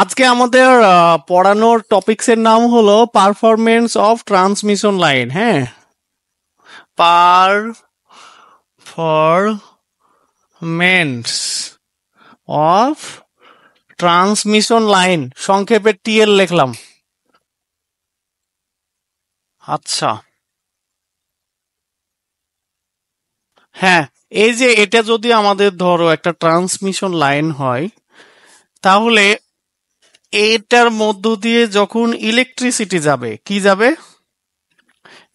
আজকে আমাদের পড়ানোর টপিকসের নাম হলো পারফরমেন্স অফ ট্রান্সমিশন লাইন। হ্যাঁ, পারফরমেন্স অফ ট্রান্সমিশন লাইন, সংক্ষেপে টিএল লিখলাম। আচ্ছা, হ্যাঁ, এই যে এটা যদি আমাদের ধরো একটা ট্রান্সমিশন লাইন হয়, তাহলে এটার মধ্য দিয়ে যখন ইলেকট্রিসিটি যাবে, কি যাবে?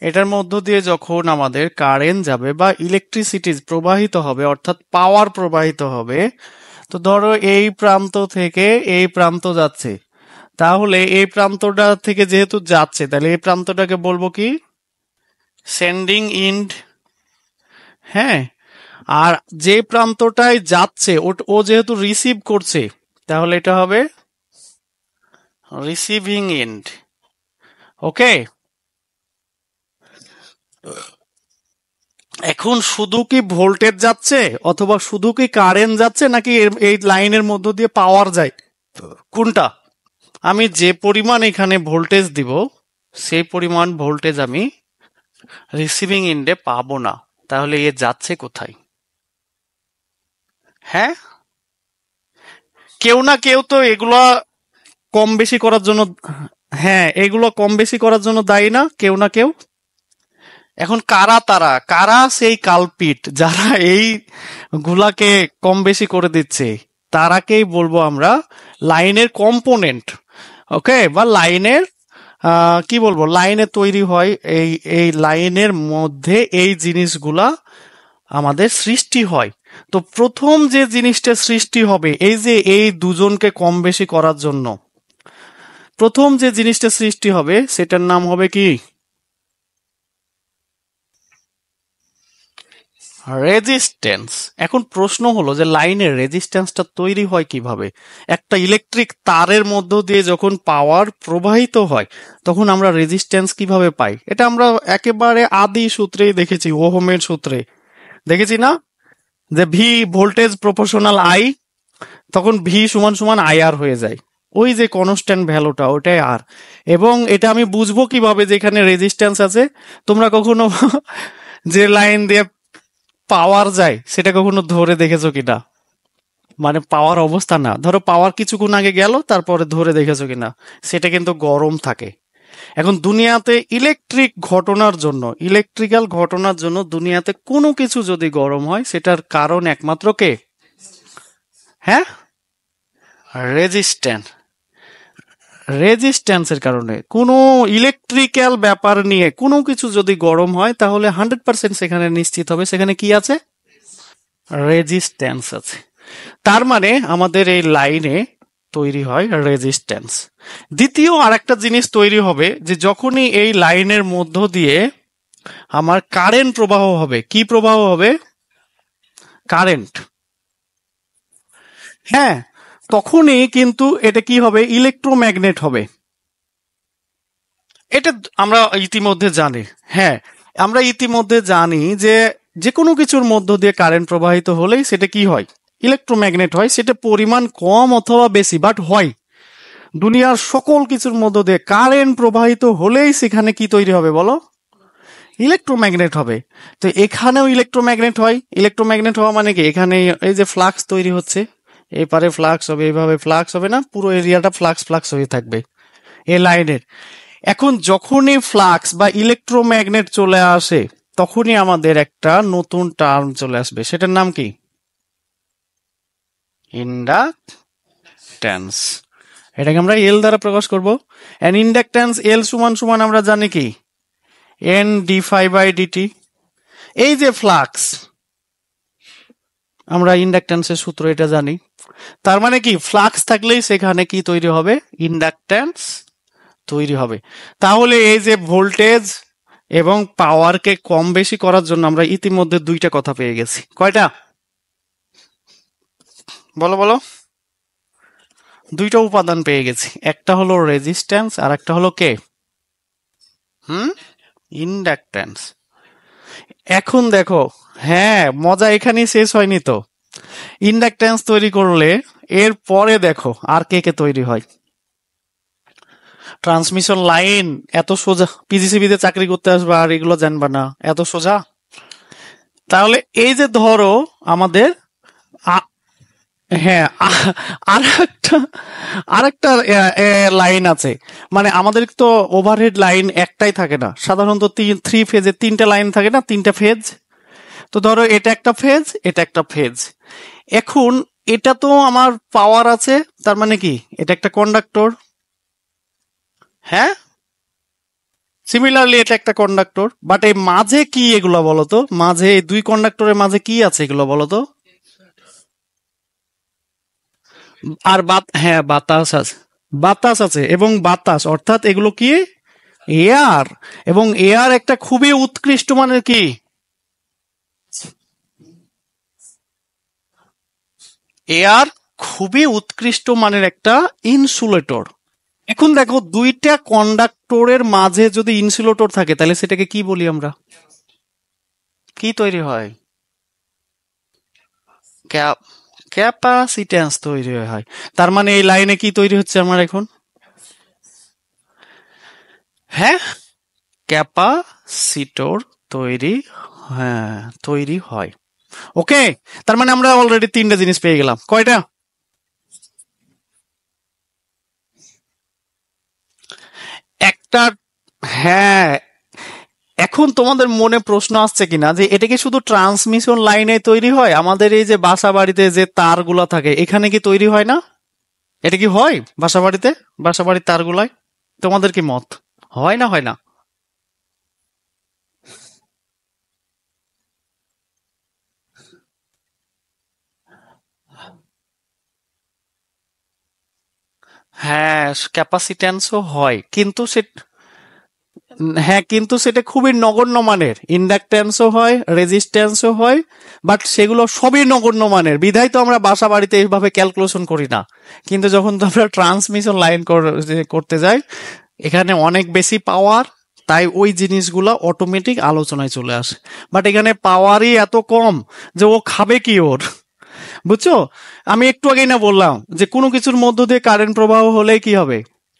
এটার মধ্য দিয়ে যখন আমাদের কারেন্ট যাবে বা ইলেকট্রিসিটি প্রবাহিত হবে, অর্থাৎ পাওয়ার প্রবাহিত হবে, তো ধরো এই প্রান্ত থেকে এই প্রান্ত যাচ্ছে, তাহলে এই প্রান্তটা থেকে যেহেতু যাচ্ছে, তাহলে এই প্রান্তটাকে বলবো কি? সেন্ডিং ইন্ড। হ্যাঁ, আর যে প্রান্তটায় যাচ্ছে ও যেহেতু রিসিভ করছে, তাহলে এটা হবে রিসিভিং এন্ড। ওকে, এখন শুধু কি ভোল্টেজ যাচ্ছে অথবা শুধু কি কারেন্ট যাচ্ছে, নাকি এই লাইনের মধ্য দিয়ে পাওয়ার যায়? কোনটা? আমি যে পরিমাণ এখানে ভোল্টেজ দিব, সেই পরিমাণ ভোল্টেজ আমি রিসিভিং এন্ডে পাবো না। তাহলে এ যাচ্ছে কোথায়? হ্যাঁ, কেউ না কেউ তো এগুলা কম বেশি করার জন্য, হ্যাঁ, এগুলো কম বেশি করার জন্য দায়ী না, কেউ না কেউ। এখন কারা সেই কালপিট যারা এই গুলাকে কম বেশি করে দিচ্ছে, তারাকেই বলবো আমরা লাইনের কম্পোনেন্ট। ওকে, বা লাইনের কি বলবো, লাইনে তৈরি হয় এই এই লাইনের মধ্যে এই জিনিসগুলা আমাদের সৃষ্টি হয়। তো প্রথম যে জিনিসটা সৃষ্টি হবে, এই যে এই দুজনকে কম বেশি করার জন্য প্রথম যে জিনিসটা সৃষ্টি হবে, সেটার নাম হবে কি? রেজিস্ট্যান্স। এখন প্রশ্ন হলো যে লাইনের রেজিস্ট্যান্সটা তৈরি হয় কিভাবে? একটা ইলেকট্রিক তারের মধ্য দিয়ে যখন পাওয়ার প্রবাহিত হয়, তখন আমরা রেজিস্ট্যান্স কিভাবে পাই? এটা আমরা একেবারে আদি সূত্রেই দেখেছি, ওহমের সূত্রে দেখেছি না, যে ভি ভোল্টেজ প্রপোর্শনাল আই, তখন ভি সমান সমান আই আর হয়ে যায়। ওই যে কনস্ট্যান্ট ভ্যালুটা, ওটাই আর। এবং এটা আমি বুঝবো কিভাবে যে এখানে রেজিস্ট্যান্স আছে? তোমরা কখনো যে লাইন দিয়ে পাওয়ার যায় সেটা কখনো ধরে দেখেছো কিনা? মানে পাওয়ার অবস্থা না, ধরো পাওয়ার কিছুক্ষণ আগে গেল, তারপরে ধরে দেখেছো কিনা? সেটা কিন্তু গরম থাকে। এখন দুনিয়াতে ইলেকট্রিক্যাল ঘটনার জন্য দুনিয়াতে কোনো কিছু যদি গরম হয়, সেটার কারণ একমাত্র কে? হ্যাঁ, রেজিস্ট্যান্স। রেজিস্ট্যান্সের কারণে কোনো ইলেকট্রিক্যাল ব্যাপার নিয়ে কোনো কিছু যদি গরম হয়, তাহলে 100% সেখানে নিশ্চিত হবে সেখানে কি আছে? রেজিস্ট্যান্স আছে। তার মানে আমাদের এই লাইনে তৈরি হয় রেজিস্ট্যান্স। দ্বিতীয় আরেকটা জিনিস তৈরি হবে, যে যখনই এই লাইনের মধ্য দিয়ে আমার কারেন্ট প্রবাহ হবে, কি প্রবাহ হবে? কারেন্ট। হ্যাঁ, তখনই কিন্তু এটা কি হবে? ইলেকট্রোম্যাগনেট হবে। এটা আমরা ইতিমধ্যে জানি। হ্যাঁ, আমরা ইতিমধ্যে জানি যে যে কোনো কিছুর মধ্য দিয়ে কারেন্ট প্রবাহিত হলেই সেটা কি হয়? ইলেকট্রোম্যাগনেট হয়। সেটা পরিমাণ কম অথবা বেশি, বাট হয়। দুনিয়ার সকল কিছুর মধ্য দিয়ে কারেন্ট প্রবাহিত হলেই সেখানে কি তৈরি হবে বলো? ইলেকট্রোম্যাগনেট হবে। তো এখানেও ইলেকট্রোম্যাগনেট হয়। ইলেকট্রোম্যাগনেট হওয়া মানে কি? এখানে এই যে ফ্লাক্স তৈরি হচ্ছে, এপারে ফ্লাক্স হবে, এইভাবে ফ্লাক্স হবে না, পুরো এরিয়াটা ফ্লাক্স ফ্লাক্স হয়ে থাকবে এই লাইনের। এখন যখনই ফ্লাক্স বা ইলেকট্রোম্যাগনেট চলে আসে, তখনই আমাদের একটা নতুন টার্ম চলে আসবে, সেটার নাম কি? ইন্ডাকট্যান্স। এটাকে আমরা এল দ্বারা প্রকাশ করব। এন্ড ইন্ডাকট্যান্স এল সমান সমান আমরা জানি কি? N d phi by dt. এই যে ফ্লাক্স, আমরা ইন্ডাকট্যান্সের সূত্র এটা জানি। তার মানে কি? ফ্লাক্স থাকলেই সেখানে কি তৈরি হবে? ইন্ডাকট্যান্স তৈরি হবে। তাহলে এই যে ভোল্টেজ এবং পাওয়ারকে কম বেশি করার জন্য আমরা ইতিমধ্যে দুইটা কথা পেয়ে গেছি। কয়টা? বলো বলো। দুইটা উপাদান পেয়ে গেছি, একটা হলো রেজিস্ট্যান্স আর একটা হলো কে? ইন্ডাকট্যান্স। এখন দেখো, হ্যাঁ, মজা এখানেই শেষ হয়নি তো। ইন্ডাকট্যান্স তৈরি করলে এর পরে দেখো আর কে কে তৈরি হয়। ট্রান্সমিশন লাইন এত সোজা, পিজিসিবি তে চাকরি করতে আসবা আর এগুলো জানবা না, এত সোজা? তাহলে এই যে ধরো আমাদের আ- হ্যাঁ, আরেকটা আরেকটা লাইন আছে। মানে আমাদের তো ওভারহেড লাইন একটাই থাকে না, সাধারণত থ্রি ফেজে তিনটা লাইন থাকে না, তিনটা ফেজ। তো ধরো এটা একটা ফেজ, এটা একটা ফেজ। এখন এটা তো আমার পাওয়ার আছে, তার মানে কি এটা একটা কন্ডাক্টর। হ্যাঁ, সিমিলারলি এটা একটা কন্ডাক্টর, বাট এই মাঝে কি এগুলো বলতো, মাঝে এই দুই কন্ডাক্টরের মাঝে কি আছে এগুলো বলতো? আর হ্যাঁ, বাতাস আছে। বাতাস আছে, এবং বাতাস অর্থাৎ এগুলো কি, এয়ার। এবং এয়ার একটা খুবই উৎকৃষ্ট মানের কি, এয়ার খুবই উৎকৃষ্ট মানের একটা ইনসুলেটর। এখন দেখো দুইটা কন্ডাক্টরের মাঝে যদি ইনসুলেটর থাকে তাহলে সেটাকে কি বলি আমরা? কি তৈরি হয়? ক্যাপ ক্যাপাসিট্যান্স তৈরি হয়। তার মানে এই লাইনে কি তৈরি হচ্ছে আমার এখন? হ্যাঁ, ক্যাপাসিটর তৈরি, হ্যাঁ, তৈরি হয়। ওকে, তার মানে আমরা অলরেডি তিনটা জিনিস পেয়ে গেলাম। কয়টা? একটা। হ্যাঁ, এখন তোমাদের মনে প্রশ্ন আসছে কিনা যে এটা কি শুধু ট্রান্সমিশন লাইনে তৈরি হয়, আমাদের এই যে বাসা বাড়িতে যে তারগুলা থাকে এখানে কি তৈরি হয় না? এটা কি হয় বাসা বাড়িতে, বাসা বাড়ির তারগুলায়? তোমাদের কি মত, হয় না হয় না? হ্যাঁ, ক্যাপাসিট্যান্সও হয়, কিন্তু সে, হ্যাঁ, কিন্তু সেটা খুবই নগণ্য মানের। ইন্ডাকট্যান্সও হয়, রেজিস্ট্যান্সও হয়, বাট সেগুলো সবই নগণ্য মানের, বিধায় তো আমরা বাসা বাড়িতে এইভাবে ক্যালকুলেশন করি না। কিন্তু যখন তো আমরা ট্রান্সমিশন লাইন করতে যাই, এখানে অনেক বেশি পাওয়ার, তাই ওই জিনিসগুলো অটোমেটিক আলোচনায় চলে আসে। বাট এখানে পাওয়ারই এত কম যে ও খাবে কি ওর, বুঝছো? আমি একটু আগেই না বললাম যে কোনো কিছুর মধ্য দিয়ে কারেন্ট প্রবাহ হলে কি হবে,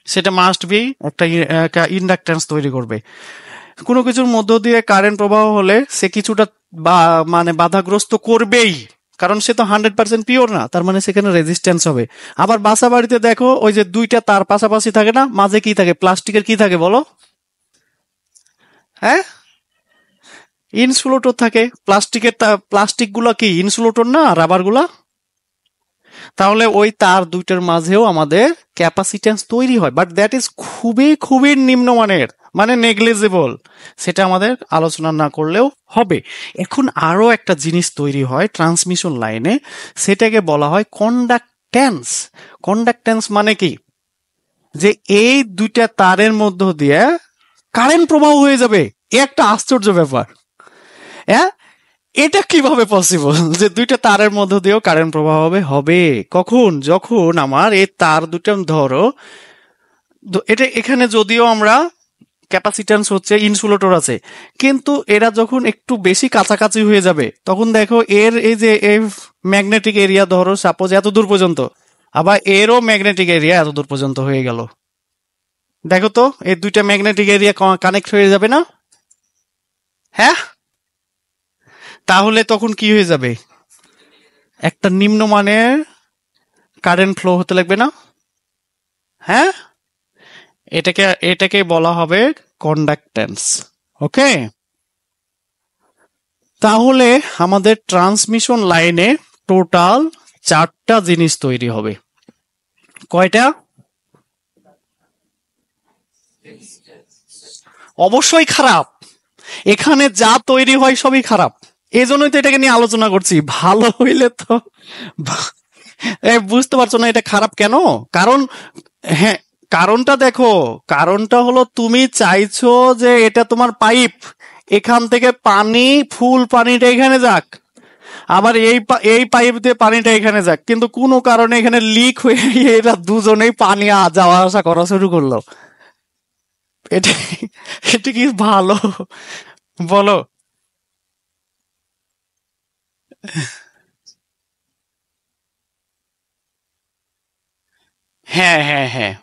সেটা মাস্ট বি একটা ইন্ডাকট্যান্স তৈরি করবে। কোনো কিছুর মধ্য দিয়ে কারেন্ট প্রবাহ হলে সে কিছুটা বা মানে বাধাগ্রস্ত করবেই, কারণ সে তো 100% পিওর না, তার মানে সেখানে রেজিস্ট্যান্স হবে। আবার বাসা বাড়িতে দেখো ওই যে দুইটা তার পাশাপাশি থাকে না, মাঝে কি থাকে, প্লাস্টিকের কি থাকে বলো? হ্যাঁ, ইনসুলেটর থাকে। প্লাস্টিকের প্লাস্টিক গুলা কি ইনসুলেটর না, রাবার গুলা? তাহলে ওই তার দুইটার মাঝেও আমাদের ক্যাপাসিট্যান্স তৈরি হয়, বাট দ্যাট ইজ খুবই খুবই নিম্নমানের, মানে নেগলিজিবল। সেটা আমাদের আলোচনা না করলেও হবে। এখন আরো একটা জিনিস তৈরি হয় ট্রান্সমিশন লাইনে, সেটাকে বলা হয় কন্ডাক্ট্যান্স। কন্ডাক্ট্যান্স মানে কি, যে এই দুইটা তারের মধ্য দিয়ে কারেন্ট প্রবাহ হয়ে যাবে। এ একটা আশ্চর্য ব্যাপার। হ্যাঁ, এটা কিভাবে পসিবল যে দুইটা তারের মধ্য দিয়েও কারেন্ট প্রবাহ হবে? হবে কখন, যখন আমার এই তার দুটো ধরো, এটা এখানে যদিও আমরা ক্যাপাসিট্যান্স হচ্ছে, ইনসুলেটর আছে, কিন্তু এরা যখন একটু বেশি কাছাকাছি হয়ে যাবে তখন দেখো এর এই যে ম্যাগনেটিক এরিয়া ধরো সাপোজ এত দূর পর্যন্ত, আবার এরও ম্যাগনেটিক এরিয়া এত দূর পর্যন্ত হয়ে গেল। দেখো তো এই দুইটা ম্যাগনেটিক এরিয়া কানেক্ট হয়ে যাবে না? হ্যাঁ, তাহলে তখন কি হয়ে যাবে, একটা নিম্নমানের কারেন্ট ফ্লো হতে লাগবে না? হ্যাঁ, এটাকে এটাকে বলা হবে কন্ডাক্ট্যান্স। ওকে, তাহলে আমাদের ট্রান্সমিশন লাইনে টোটাল চারটা জিনিস তৈরি হবে। কয়টা? অবশ্যই খারাপ। এখানে যা তৈরি হয় সবই খারাপ, এই জন্যই তো এটাকে নিয়ে আলোচনা করছি। ভালো হইলে তো বুঝতে পারছো না এটা খারাপ কেন? কারণ, হ্যাঁ, কারণটা দেখো, কারণটা হলো তুমি চাইছো যে এটা তোমার পাইপ, এখান থেকে পানি, ফুল পানিটা এখানে যাক, আবার এই পাইপ দিয়ে পানিটা এখানে যাক, কিন্তু কোনো কারণে এখানে লিক হয়ে এরা দুজনেই পানি যাওয়া আসা করা শুরু করলো। এটা এটা কি ভালো বলো? হ্যাঁ হ্যাঁ হ্যাঁ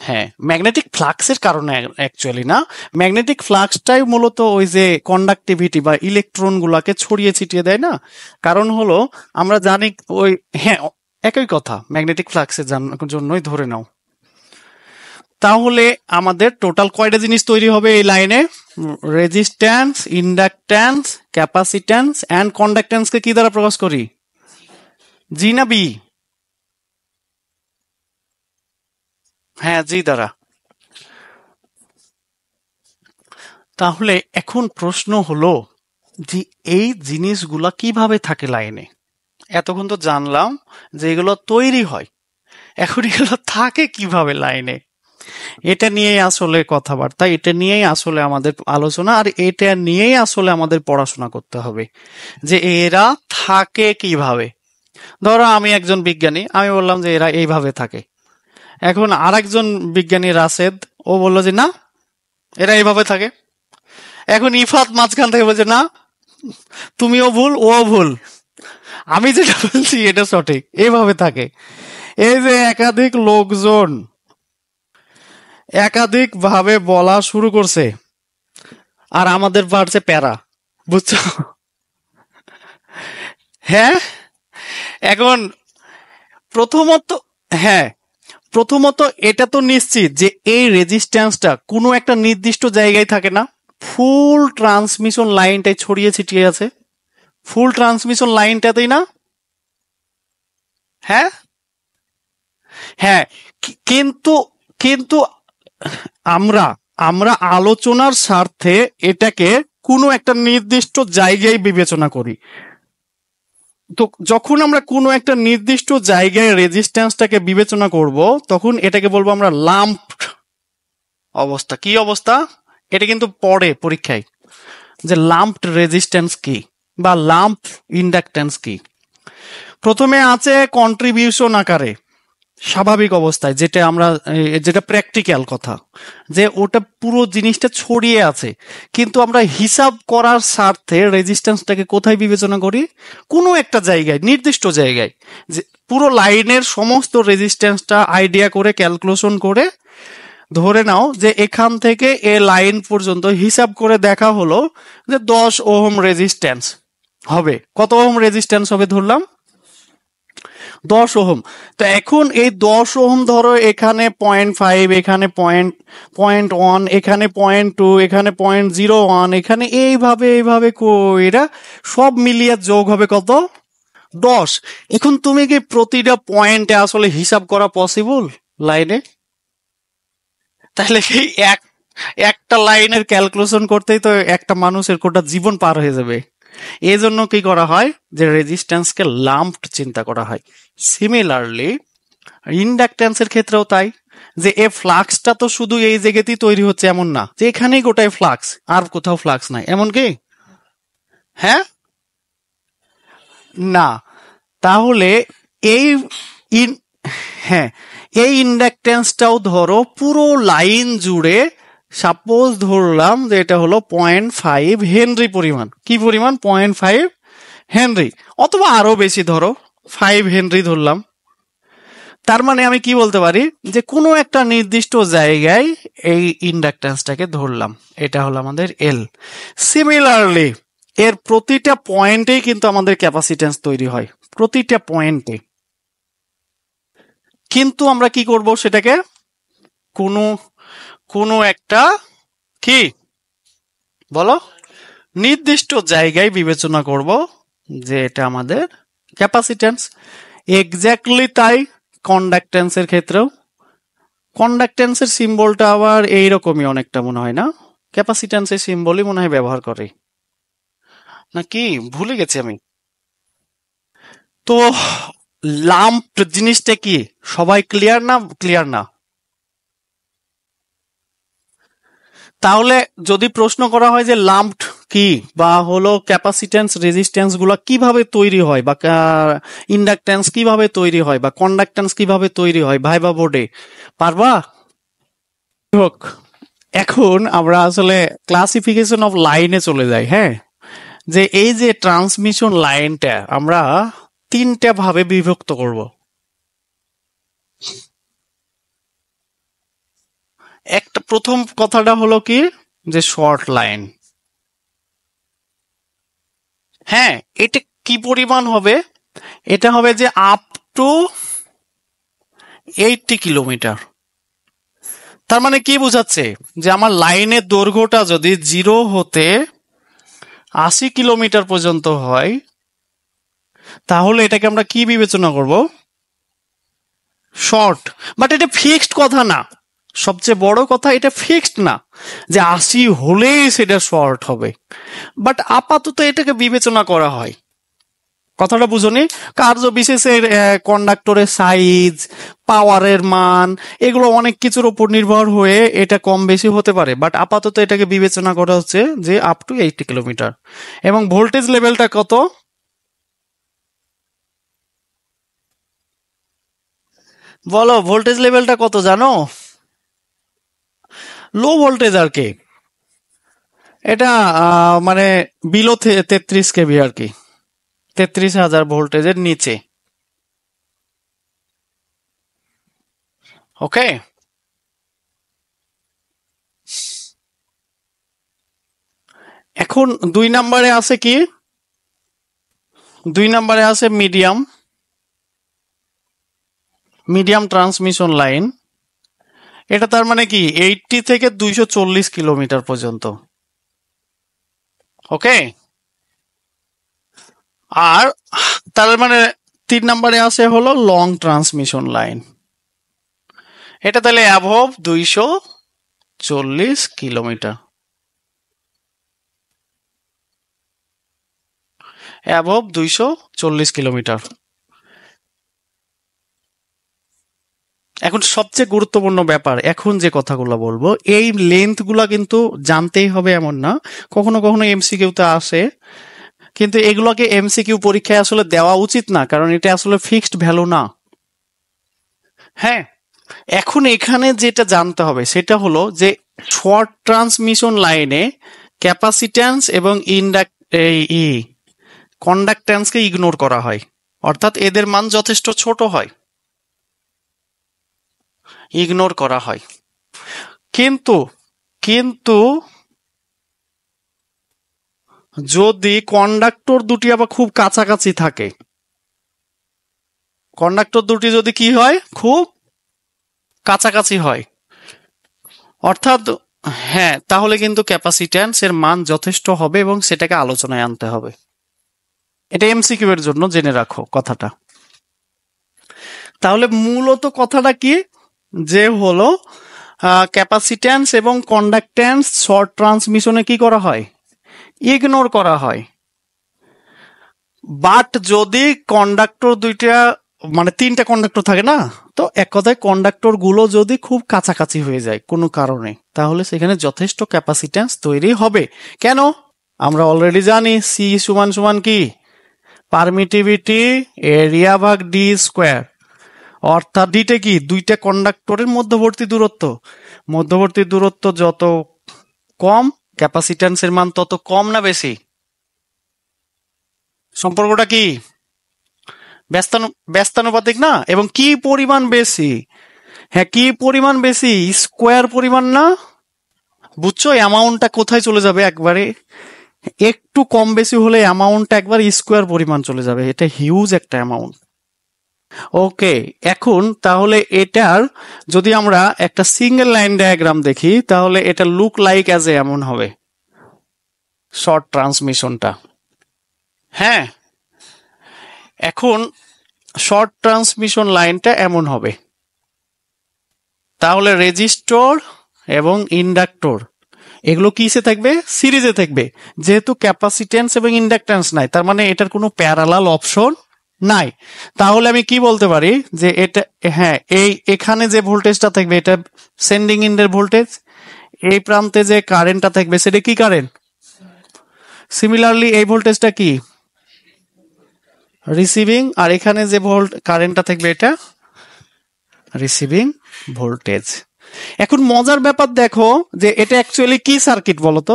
হ্যাঁ, ম্যাগনেটিক ফ্লাক্সের কারণে অ্যাকচুয়ালি না, ম্যাগনেটিক ফ্লাক্সটাই মূলত ওই যে কন্ডাক্টিভিটি বা ইলেকট্রন গুলাকে ছড়িয়ে ছিটিয়ে দেয় না। কারণ হলো আমরা জানি ওই, হ্যাঁ, একই কথা, ম্যাগনেটিক ফ্লাক্সের জন্যই ধরে নাও। তাহলে আমাদের টোটাল কয়টা জিনিস তৈরি হবে এই লাইনে? রেজিস্ট্যান্স, ইন্ডাকট্যান্স, ক্যাপাসিট্যান্স অ্যান্ড কন্ডাক্ট্যান্সকে কি দ্বারা প্রকাশ করি? জি না বি? হ্যাঁ, জি দ্বারা। তাহলে এখন প্রশ্ন হলো যে এই জিনিসগুলা কিভাবে থাকে লাইনে? এতক্ষণ তো জানলাম যে এগুলো তৈরি হয়, এখন এগুলো থাকে কিভাবে লাইনে? এটা নিয়েই আসলে কথাবার্তা, এটা নিয়েই আসলে আমাদের আলোচনা, আর এটা নিয়েই আসলে আমাদের পড়াশোনা করতে হবে যে এরা থাকে কিভাবে। ধরো আমি একজন বিজ্ঞানী, আমি বললাম যে এরা এইভাবে থাকে। এখন আরেকজন বিজ্ঞানী রাশেদ, ও বলল যে না, এরা এইভাবে থাকে। এখন ইফাত মাঝখান থেকে বলছে না, তুমিও ভুল, ও ভুল, আমি যেটা বলছি এটা সঠিক, এইভাবে থাকে। এই যে একাধিক লোকজন একাধিক ভাবে বলা শুরু করছে, আর আমাদের বাড়ছে প্যারা, বুঝছো? হ্যাঁ, এখন প্রথমত, হ্যাঁ, প্রথমত এটা তো নিশ্চিত যে এই রেজিস্ট্যান্সটা কোনো একটা নির্দিষ্ট জায়গায় থাকে না, ফুল ট্রান্সমিশন লাইনটাই ছড়িয়ে ছিটিয়ে আছে, ফুল ট্রান্সমিশন লাইনটাতেই না। হ্যাঁ হ্যাঁ, কিন্তু কিন্তু আমরা আমরা আলোচনার স্বার্থে এটাকে কোনো একটা নির্দিষ্ট জায়গায় বিবেচনা করি। তো যখন আমরা কোনো একটা নির্দিষ্ট জায়গায় রেজিস্ট্যান্সটাকে বিবেচনা করব, তখন এটাকে বলবো আমরা লাম্পড অবস্থা। কি অবস্থা? এটা কিন্তু পড়ে পরীক্ষায়, যে লাম্পড রেজিস্ট্যান্স কি বা লাম্প ইন্ডাকট্যান্স কি। প্রথমে আছে কন্ট্রিবিউশন আকারে, স্বাভাবিক অবস্থায়, যেটা আমরা যেটা প্র্যাকটিক্যাল কথা, যে ওটা পুরো জিনিসটা ছড়িয়ে আছে। কিন্তু আমরা হিসাব করার স্বার্থে রেজিস্ট্যান্সটাকে কোথায় বিবেচনা করি? কোনো একটা জায়গায়, নির্দিষ্ট জায়গায়, যে পুরো লাইনের সমস্ত রেজিস্ট্যান্সটা আইডিয়া করে ক্যালকুলেশন করে ধরে নাও যে এখান থেকে এ লাইন পর্যন্ত হিসাব করে দেখা হলো যে 10 ওহম রেজিস্ট্যান্স হবে। কত ওহম রেজিস্ট্যান্স হবে ধরলাম? 10 ওহম। তো এখন এই 10 ওহম ধরো, এখানে 0.5, এখানে পয়েন্ট ওয়ান, এখানে 0.2, এখানে 0.01, এখানে এইভাবে এইভাবে এরা সব মিলিয়ে যোগ হবে কত? 10। এখন তুমি কি প্রতিটা পয়েন্টে আসলে হিসাব করা পসিবল লাইনে? তাহলে কি একটা লাইনের ক্যালকুলেশন করতেই তো একটা মানুষের গোটা জীবন পার হয়ে যাবে। এই জন্য কি করা হয়, যে রেজিস্ট্যান্সকে লাম্পড চিন্তা করা হয়। সিমিলারলি ইন্ডাকট্যান্সের ক্ষেত্রেও তাই, যে এ ফ্লাক্সটা তো শুধু এই জায়গাতেই তৈরি হচ্ছে এমন না, যে এখানেই গোটায় ফ্লাক্স, আর কোথাও ফ্লাক্স নাই, এমন কি? হ্যাঁ, না। তাহলে এই ইন হ্যাঁ, এই ইন্ডাকট্যান্সটাও ধরো পুরো লাইন জুড়ে, সাপোজ ধরলাম যে এটা হলো 0.5 হেনরি পরিমাণ। কি পরিমাণ? 0.5 হেনরি, অথবা আরো বেশি, ধরো 5 হেনরি ধরলাম। তার মানে আমি কি বলতে পারি, যে কোনো একটা নির্দিষ্ট জায়গায় এই ইন্ডাকট্যান্সটাকে ধরলাম, এটা হলো আমাদের এল। সিমিলারলি এর প্রতিটা পয়েন্টেই কিন্তু আমাদের ক্যাপাসিট্যান্স তৈরি হয়, প্রতিটা পয়েন্টে। কিন্তু আমরা কি করব সেটাকে কোনো কোনো একটা, কি বলো, নির্দিষ্ট জায়গায় বিবেচনা করব যে এটা আমাদের ক্যাপাসিট্যান্স। এক্স্যাক্টলি তাই কন্ডাক্ট্যান্সের ক্ষেত্রেও। কন্ডাক্ট্যান্সের সিম্বলটা আবার এইরকমই অনেকটা মনে হয় না? ক্যাপাসিট্যান্সের সিম্বলই মনে হয় ব্যবহার করে, নাকি ভুলে গেছি আমি। তো লাম্প জিনিসটা কি, সবাই ক্লিয়ার না? ক্লিয়ার না? তাহলে যদি প্রশ্ন করা হয় যে লাম্পড কি, বা হলো ক্যাপাসিট্যান্স রেজিস্ট্যান্স গুলা কিভাবে তৈরি হয়, বা ইন্ডাকট্যান্স কিভাবে তৈরি হয়, বা কন্ডাক্ট্যান্স কিভাবে তৈরি হয় ভাইবা বোর্ডে, পারবা? হোক, এখন আমরা আসলে ক্লাসিফিকেশন অফ লাইনে চলে যাই। হ্যাঁ, যে এই যে ট্রান্সমিশন লাইনটা আমরা তিনটা ভাবে বিভক্ত করব। একটা প্রথম কথাটা হলো কি, যে শর্ট লাইন। হ্যাঁ, এটা কি পরিমাণ হবে? এটা হবে যে আপ টু 80 কিলোমিটার। তার মানে কি বোঝাচ্ছে, যে আমার লাইনের দৈর্ঘ্যটা যদি 0 হতে 80 কিলোমিটার পর্যন্ত হয়, তাহলে এটাকে আমরা কি বিবেচনা করব? শর্ট। বাট এটা ফিক্সড কথা না, সবচেয়ে বড় কথা এটা ফিক্সড না যে 80 হলেই সেটা শর্ট হবে। বাট আপাতত এটাকে বিবেচনা করা হয়। কথাটা বুঝনি? কার্য বিশেষের কন্ডাক্টরের সাইজ, পাওয়ারের মান, এগুলো অনেক কিছুর উপর নির্ভর হয়ে এটা কম বেশি হতে পারে। বাট আপাতত এটাকে বিবেচনা করা হচ্ছে যে আপ টু 80 কিলোমিটার। এবং ভোল্টেজ লেভেলটা কত? বলো, ভোল্টেজ লেভেলটা কত জানো? লো ভোল্টেজ আর কি। এটা মানে বিলো 33 কেভি আর কি, 33,000 ভোল্টেজের নিচে। ওকে। এখন 2 নম্বরে আছে কি? 2 নম্বরে আছে মিডিয়াম, মিডিয়াম ট্রান্সমিশন লাইন। এটা তার মানে কি 80 থেকে 240 কিলোমিটার পর্যন্ত। ওকে। আর তার মানে 3 নম্বরে আছে হলো লং ট্রান্সমিশন লাইন। এটা তাহলে অ্যাভব 240 কিলোমিটার, অ্যাভব 240 কিলোমিটার। এখন সবচেয়ে গুরুত্বপূর্ণ ব্যাপার, এখন যে কথাগুলো বলবো, এই লেন্থ গুলা কিন্তু জানতেই হবে এমন না, কখনো কখনো এমসিকিউতে আসে। কিন্তু এগুলোকে এমসিকিউ পরীক্ষায় আসলে দেওয়া উচিত না, কারণ এটা আসলে ফিক্সড ভ্যালু না। হ্যাঁ, এখন এখানে যেটা জানতে হবে সেটা হলো যে শর্ট ট্রান্সমিশন লাইনে ক্যাপাসিট্যান্স এবং কন্ডাক্ট্যান্সকে ইগনোর করা হয়, অর্থাৎ এদের মান যথেষ্ট ছোট হয়, ইগনোর করা হয়। কিন্তু কিন্তু যদি কন্ডাক্টর দুটি আবার খুব কাছাকাছি থাকে, কন্ডাক্টর দুটি যদি কি হয়, খুব কাছাকাছি হয়, অর্থাৎ হ্যাঁ, তাহলে কিন্তু ক্যাপাসিট্যান্স এর মান যথেষ্ট হবে এবং সেটাকে আলোচনায় আনতে হবে। এটা এমসিকিউ এর জন্য জেনে রাখো কথাটা। তাহলে মূলত কথাটা কি, যে হলো ক্যাপাসিট্যান্স এবং কন্ডাক্ট্যান্স শর্ট ট্রান্সমিশনে কি করা হয়? ইগনোর করা হয়। বাট যদি কন্ডাক্টর দুইটা, মানে 3টা কন্ডাক্টর থাকে না, তো এক কথায় কন্ডাক্টর গুলো যদি খুব কাছাকাছি হয়ে যায় কোনো কারণে, তাহলে সেখানে যথেষ্ট ক্যাপাসিট্যান্স তৈরি হবে। কেন? আমরা অলরেডি জানি সি সমান সমান কি, পারমিটিভিটি এরিয়া ভাগ ডি স্কোয়ার। অর্থাৎ ডিটা কি, দুইটা কন্ডাক্টরের মধ্যবর্তী দূরত্ব, মধ্যবর্তী দূরত্ব যত কম, ক্যাপাসিট্যান্সের মান তত কম না বেশি? সম্পর্কটা কি ব্যস্তানুপাতিক না? এবং কি পরিমাণ বেশি? হ্যাঁ, কি পরিমাণ বেশি? স্কোয়ার পরিমাণ না? বুঝছো অ্যামাউন্টটা কোথায় চলে যাবে? একবারে একটু কম বেশি হলে অ্যামাউন্টটা একবার স্কোয়ার পরিমাণ চলে যাবে, এটা হিউজ একটা অ্যামাউন্ট। ওকে, এখন তাহলে এটার যদি আমরা একটা সিঙ্গেল লাইন ডায়াগ্রাম দেখি, তাহলে এটা লুক লাইক অ্যাজ এমন হবে শর্ট ট্রান্সমিশনটা। হ্যাঁ, এখন শর্ট ট্রান্সমিশন লাইনটা এমন হবে। তাহলে রেজিস্টর এবং ইন্ডাক্টর এগুলো কিসে থাকবে? সিরিজে থাকবে। যেহেতু ক্যাপাসিট্যান্স এবং ইন্ডাক্ট্যান্স নাই, তার মানে এটার কোনো প্যারালাল অপশন নাই। তাহলে আমি কি বলতে পারি, যে এটা, হ্যাঁ, এই এখানে যে ভোল্টেজটা থাকবে এটা সেন্ডিং এন্ডের ভোল্টেজ, এই প্রান্তে যে কারেন্টটা থাকবে সেটা কি কারেন্ট? সিমিলারলি এই ভোল্টেজটা কি, রিসিভিং, আর এখানে যে কারেন্টটা থাকবে এটা রিসিভিং ভোল্টেজ। এখন মজার ব্যাপার দেখো, যে এটা অ্যাকচুয়ালি কি সার্কিট বলতো?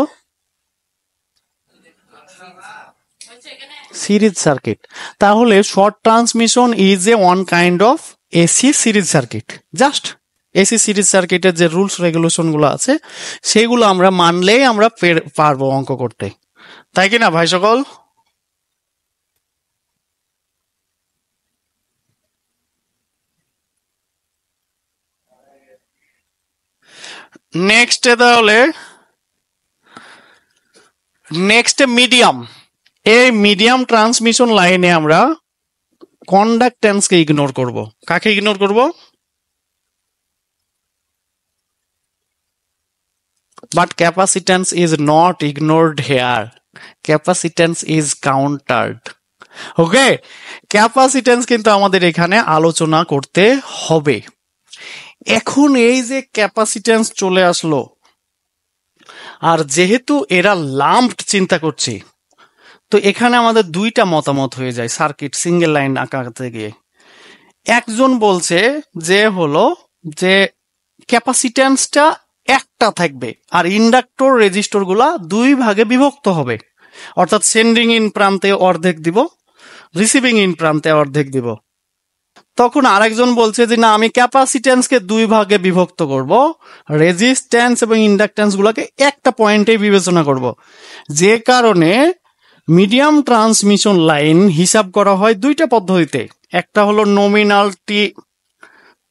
Series circuit. তাহলে short transmission is a one kind of AC series circuit, just AC series সার্কিটের যে রুলস রেগুলেশন গুলো আছে সেগুলো আমরা মানলেই আমরা পারবো অঙ্ক করতে, তাই কি না ভাই সকল? নেক্সট মিডিয়াম, এই মিডিয়াম ট্রান্সমিশন লাইনে আমরা কন্ডাক্টেন্সকে ইগনোর করব। কাকে ইগনোর করব? But capacitance is not ignored here, capacitance is countered. Okay, capacitance কিন্তু আমাদের এখানে আলোচনা করতে হবে। এখন এই যে ক্যাপাসিট্যান্স চলে আসলো, আর যেহেতু এরা লাম্পড চিন্তা করছি, তো এখানে আমাদের দুইটা মতামত হয়ে যায় সার্কিট সিঙ্গেল লাইন আঁকাতে গিয়ে। একজন বলছে যে হলো যে ক্যাপাসিট্যান্সটা একটা থাকবে আর ইন্ডাক্টর রেজিস্টর গুলা দুই ভাগে বিভক্ত হবে, অর্থাৎ সেন্ডিং ইন প্রান্তে অর্ধেক দিব, রিসিভিং ইন প্রান্তে অর্ধেক দিব। তখন আরেকজন বলছে যে না, আমি ক্যাপাসিট্যান্সকে দুই ভাগে বিভক্ত করব, রেজিস্ট্যান্স এবং ইন্ডাকট্যান্স গুলাকে একটা পয়েন্টে বিবেচনা করব। যে কারণে মিডিয়াম ট্রান্সমিশন লাইন হিসাব করা হয় দুইটা পদ্ধতিতে। একটা হলো নমিনাল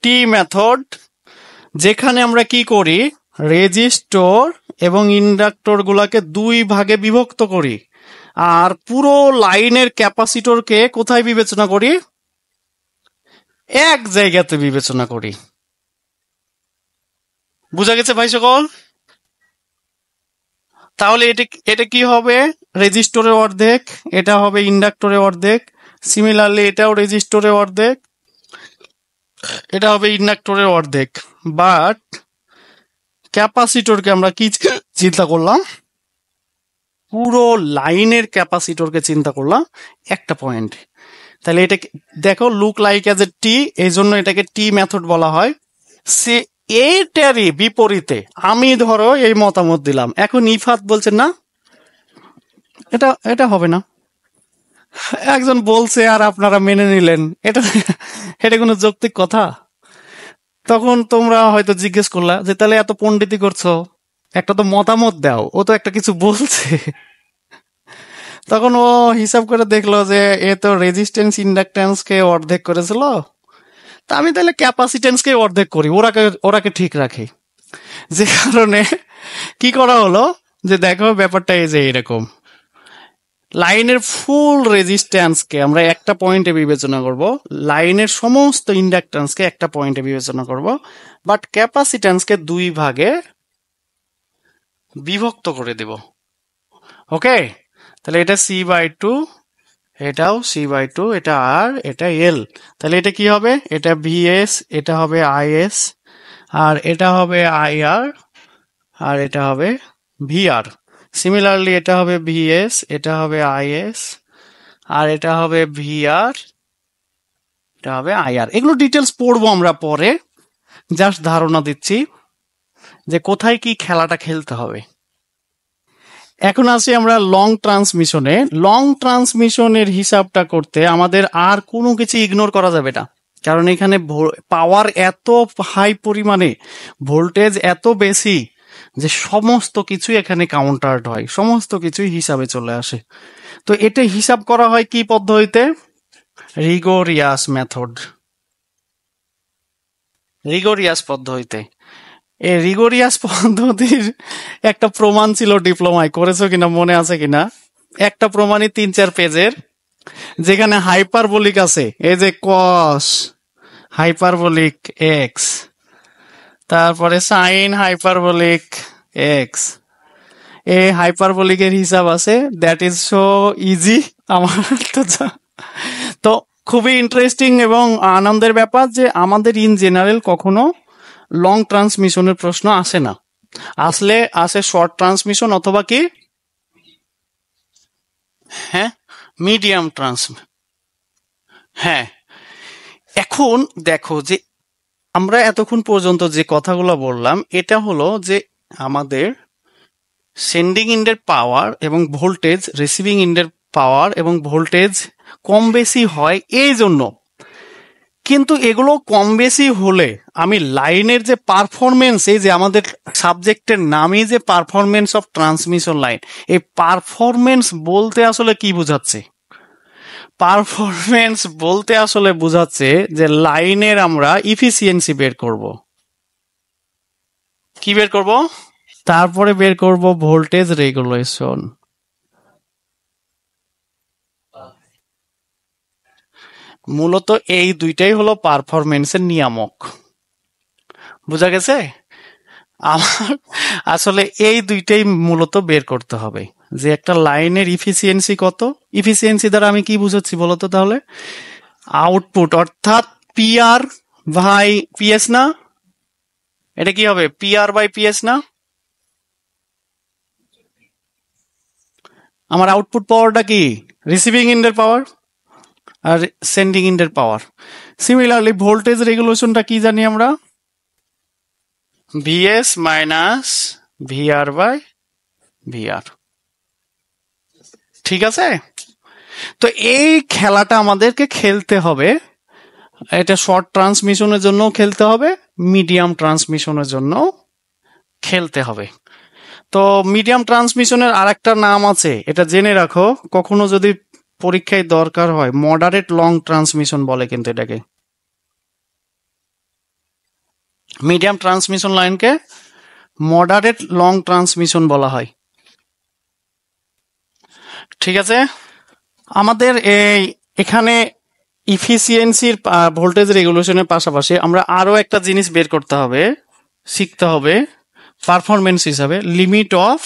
টি মেথড, যেখানে আমরা কি করি, রেজিস্টর এবং ইন্ডাক্টর গুলাকে দুই ভাগে বিভক্ত করি, আর পুরো লাইনের ক্যাপাসিটরকে কোথায় বিবেচনা করি? এক জায়গাতে বিবেচনা করি। বুঝা গেছে ভাই সকল? তাহলে এটা কি হবে? রেজিস্টরের অর্ধেক, এটা হবে ইন্ডাক্টরের অর্ধেক। সিমিলারলি এটাও রেজিস্টরের অর্ধেক, এটা হবে ইন্ডাক্টরের অর্ধেক। বাট ক্যাপাসিটরকে আমরা কি চিন্তা করলাম? পুরো লাইনের ক্যাপাসিটরকে চিন্তা করলাম একটা পয়েন্ট। তাহলে এটা দেখো, লুক লাইক এজ এ টি, এই জন্য এটাকে টি মেথড বলা হয়। সে এটারই বিপরীতে আমি ধরো এই মতামত দিলাম, এখন ইফাত বলছে না এটা এটা হবে না, একজন বলছে আর আপনারা মেনে নিলেন, এটা এটা কোনো যৌক্তিক কথা? তখন তোমরা হয়তো জিজ্ঞেস করলা যে তাহলে এত পণ্ডিতি করছো, একটা তো মতামত দাও, ও তো একটা কিছু বলছে। তখন ও হিসাব করে দেখলো যে এ তো রেজিস্ট্যান্স ইন্ডাকট্যান্স কে অর্ধেক করেছিল, তা আমি তাহলে ক্যাপাসিটেন্স কে অর্ধেক করি, ওরাকে ঠিক রাখি। যে কারণে কি করা হলো, যে দেখো ব্যাপারটা এই যে এরকম, লাইনের ফুল রেজিস্ট্যান্সকে আমরা একটা পয়েন্টে বিবেচনা করব, লাইনের সমস্ত ইন্ডাকট্যান্সকে একটা পয়েন্টে বিবেচনা করব, বাট ক্যাপাসিট্যান্সকে দুই ভাগে বিভক্ত করে দেব। ওকে, তাহলে এটা সি বাই টু, এটাও সি বাই টু, এটা আর এটা এল। তাহলে এটা কি হবে? এটা ভিএস, এটা হবে আইএস, আর এটা হবে আইআর, আর এটা হবে ভিআর। সিমিলারলি এটা হবে ভিএস, এটা হবে আইএস, আর এটা হবে ভিআর, এটা হবে আইআর। এগুলো ডিটেলস পড়বো আমরা পরে, জাস্ট ধারণা দিচ্ছি যে কোথায় কি খেলাটা খেলতে হবে। এখন আসি আমরা লং ট্রান্সমিশনে। লং ট্রান্সমিশনের হিসাবটা করতে আমাদের আর কোনো কিছু ইগনোর করা যাবে না, কারণ এখানে পাওয়ার এত হাই পরিমাণে, ভোল্টেজ এত বেশি যে সমস্ত কিছু এখানে কাউন্টার্ড হয়, সমস্ত কিছুই হিসাবে চলে আসে। তো এটা হিসাব করা হয় কি পদ্ধতিতে? রিগোরিয়াস মেথড, রিগোরিয়াস পদ্ধতিতে। এই রিগোরিয়াস পদ্ধতির একটা প্রমাণ ছিল ডিপ্লোমায়, করেছো কিনা মনে আছে কিনা? একটা প্রমাণই 3-4 পেজের, যেখানে হাইপারবোলিক আছে, এই যে কস হাইপারবোলিক এক্স, তারপরে সাইন হাইপারবোলিক এক্স, এই হাইপারবোলিকের হিসাব আছে। দ্যাট ইজ সো ইজি, আমার তো খুবই ইন্টারেস্টিং এবং আনন্দের ব্যাপার যে আমাদের ইন জেনারেল কখনো লং ট্রান্সমিশনের প্রশ্ন আসে না, আসলে আসে শর্ট ট্রান্সমিশন অথবা কি হ্যাঁ মিডিয়াম হ্যাঁ। এখন দেখো যে আমরা এতক্ষণ পর্যন্ত যে কথাগুলো বললাম, এটা হলো যে আমাদের সেন্ডিং ইন্ডের পাওয়ার এবং ভোল্টেজ, রিসিভিং ইন্ডের পাওয়ার এবং ভোল্টেজ কম বেশি হয়, এই জন্য কিন্তু এগুলো কম বেশি হলে আমি লাইনের যে পারফরমেন্স, এই যে আমাদের সাবজেক্টের নামই যে পারফরমেন্স অফ ট্রান্সমিশন লাইন, এই পারফরমেন্স বলতে আসলে কি বোঝাচ্ছে? পারফরমেন্স বলতে আসলে বোঝাচ্ছে যে লাইনের আমরা ইফিসিয়েন্সি বের করব। কি বের করব? তারপরে বের করব ভোল্টেজ রেগুলেশন। মূলত এই দুইটাই হলো পারফরমেন্সের নিয়ামক। বোঝা গেছে? আমার আসলে এই দুইটাই মূলত বের করতে হবে, যে একটা লাইনের ইফিসিয়েন্সি কত। ইফিসিয়েন্সি দ্বারা আমি কি বুঝাচ্ছি বলতো তাহলে? আউটপুট, অর্থাৎ পিআর বাই পিএস না? এটা কি হবে? পিআর বাই পিএস না? আমার আউটপুট পাওয়ারটা কি? রিসিভিং এন্ডের পাওয়ার আর সেন্ডিং এন্ডের পাওয়ার। সিমিলারলি ভোল্টেজ রেগুলেশনটা কি জানি আমরা? VS minus VR by VR. ঠিক আছে? তো এই খেলাটা আমাদেরকে খেলতে হবে। এটা শর্ট ট্রান্সমিশনের জন্য খেলতে হবে, মিডিয়াম ট্রান্সমিশনের জন্য খেলতে হবে। তো মিডিয়াম ট্রান্সমিশনের আরেকটা নাম আছে, এটা জেনে রাখো, কখনো যদি পরীক্ষায় দরকার হয়, মডারেট লং ট্রান্সমিশন বলে কিন্তু এটাকে। মিডিয়াম ট্রান্সমিশন লাইনকে মডারেট লং ট্রান্সমিশন বলা হয়। ঠিক আছে? আমাদের এই এখানে ইফিসিয়েন্সির ভোল্টেজ রেগুলেশনের পাশাপাশি আমরা আরো একটা জিনিস বের করতে হবে, শিখতে হবে পারফরমেন্স হিসাবে, limit of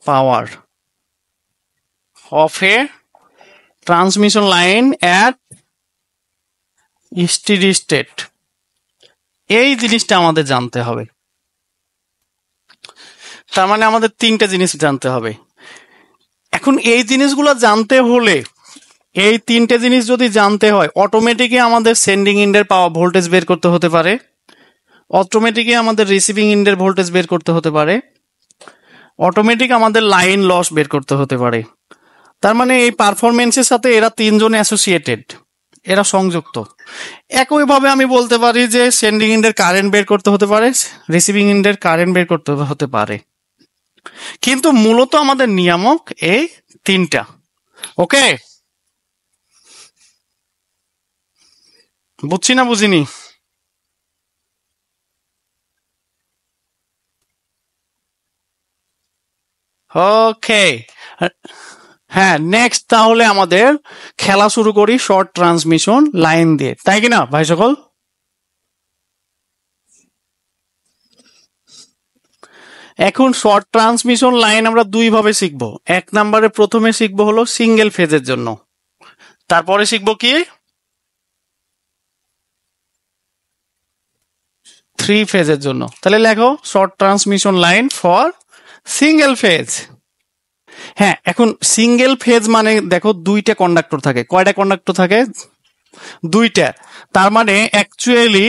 power of A transmission line at steady state. এই জিনিসটা আমাদের জানতে হবে। তার মানে আমাদের তিনটা জিনিস জানতে হবে। এখন এই জিনিসগুলো জানতে হলে, এই তিনটে জিনিস যদি জানতে হয়, অটোমেটিকই আমাদের সেন্ডিং এন্ডের পাওয়ার ভোল্টেজ বের করতে হতে পারে, অটোমেটিকই আমাদের রিসিভিং এন্ডের ভোল্টেজ বের করতে হতে পারে, অটোমেটিক আমাদের লাইন লস বের করতে হতে পারে। তার মানে এই পারফরমেন্সের সাথে এরা তিনজন অ্যাসোসিয়েটেড, এরা সংযুক্ত। একইভাবে আমি বলতে পারি যে সেন্ডিং এন্ডের কারেন্ট বের করতে হতে পারে, রিসিভিং এন্ডের কারেন্ট বের করতে হতে পারে, কিন্তু মূলত আমাদের নিয়ামক এই তিনটা। ওকে, বুঝছি না বুঝিনি? ওকে, হ্যাঁ, নেক্সট তাহলে আমাদের খেলা শুরু করি শর্ট ট্রান্সমিশন লাইন দিয়ে, তাই কিনা ভাই সকল? এখন শর্ট ট্রান্সমিশন লাইন আমরা দুই ভাবে শিখবো। এক নম্বরে প্রথমে শিখবো হলো সিঙ্গেল ফেজের জন্য, তারপরে শিখবো কি থ্রি ফেজের জন্য। তাহলে লেখো short transmission line for single phase. হ্যাঁ, এখন সিঙ্গেল ফেজ মানে দেখো দুইটা কন্ডাক্টর থাকে। কয়টা কন্ডাক্টর থাকে? দুইটা। তার মানে অ্যাকচুয়ালি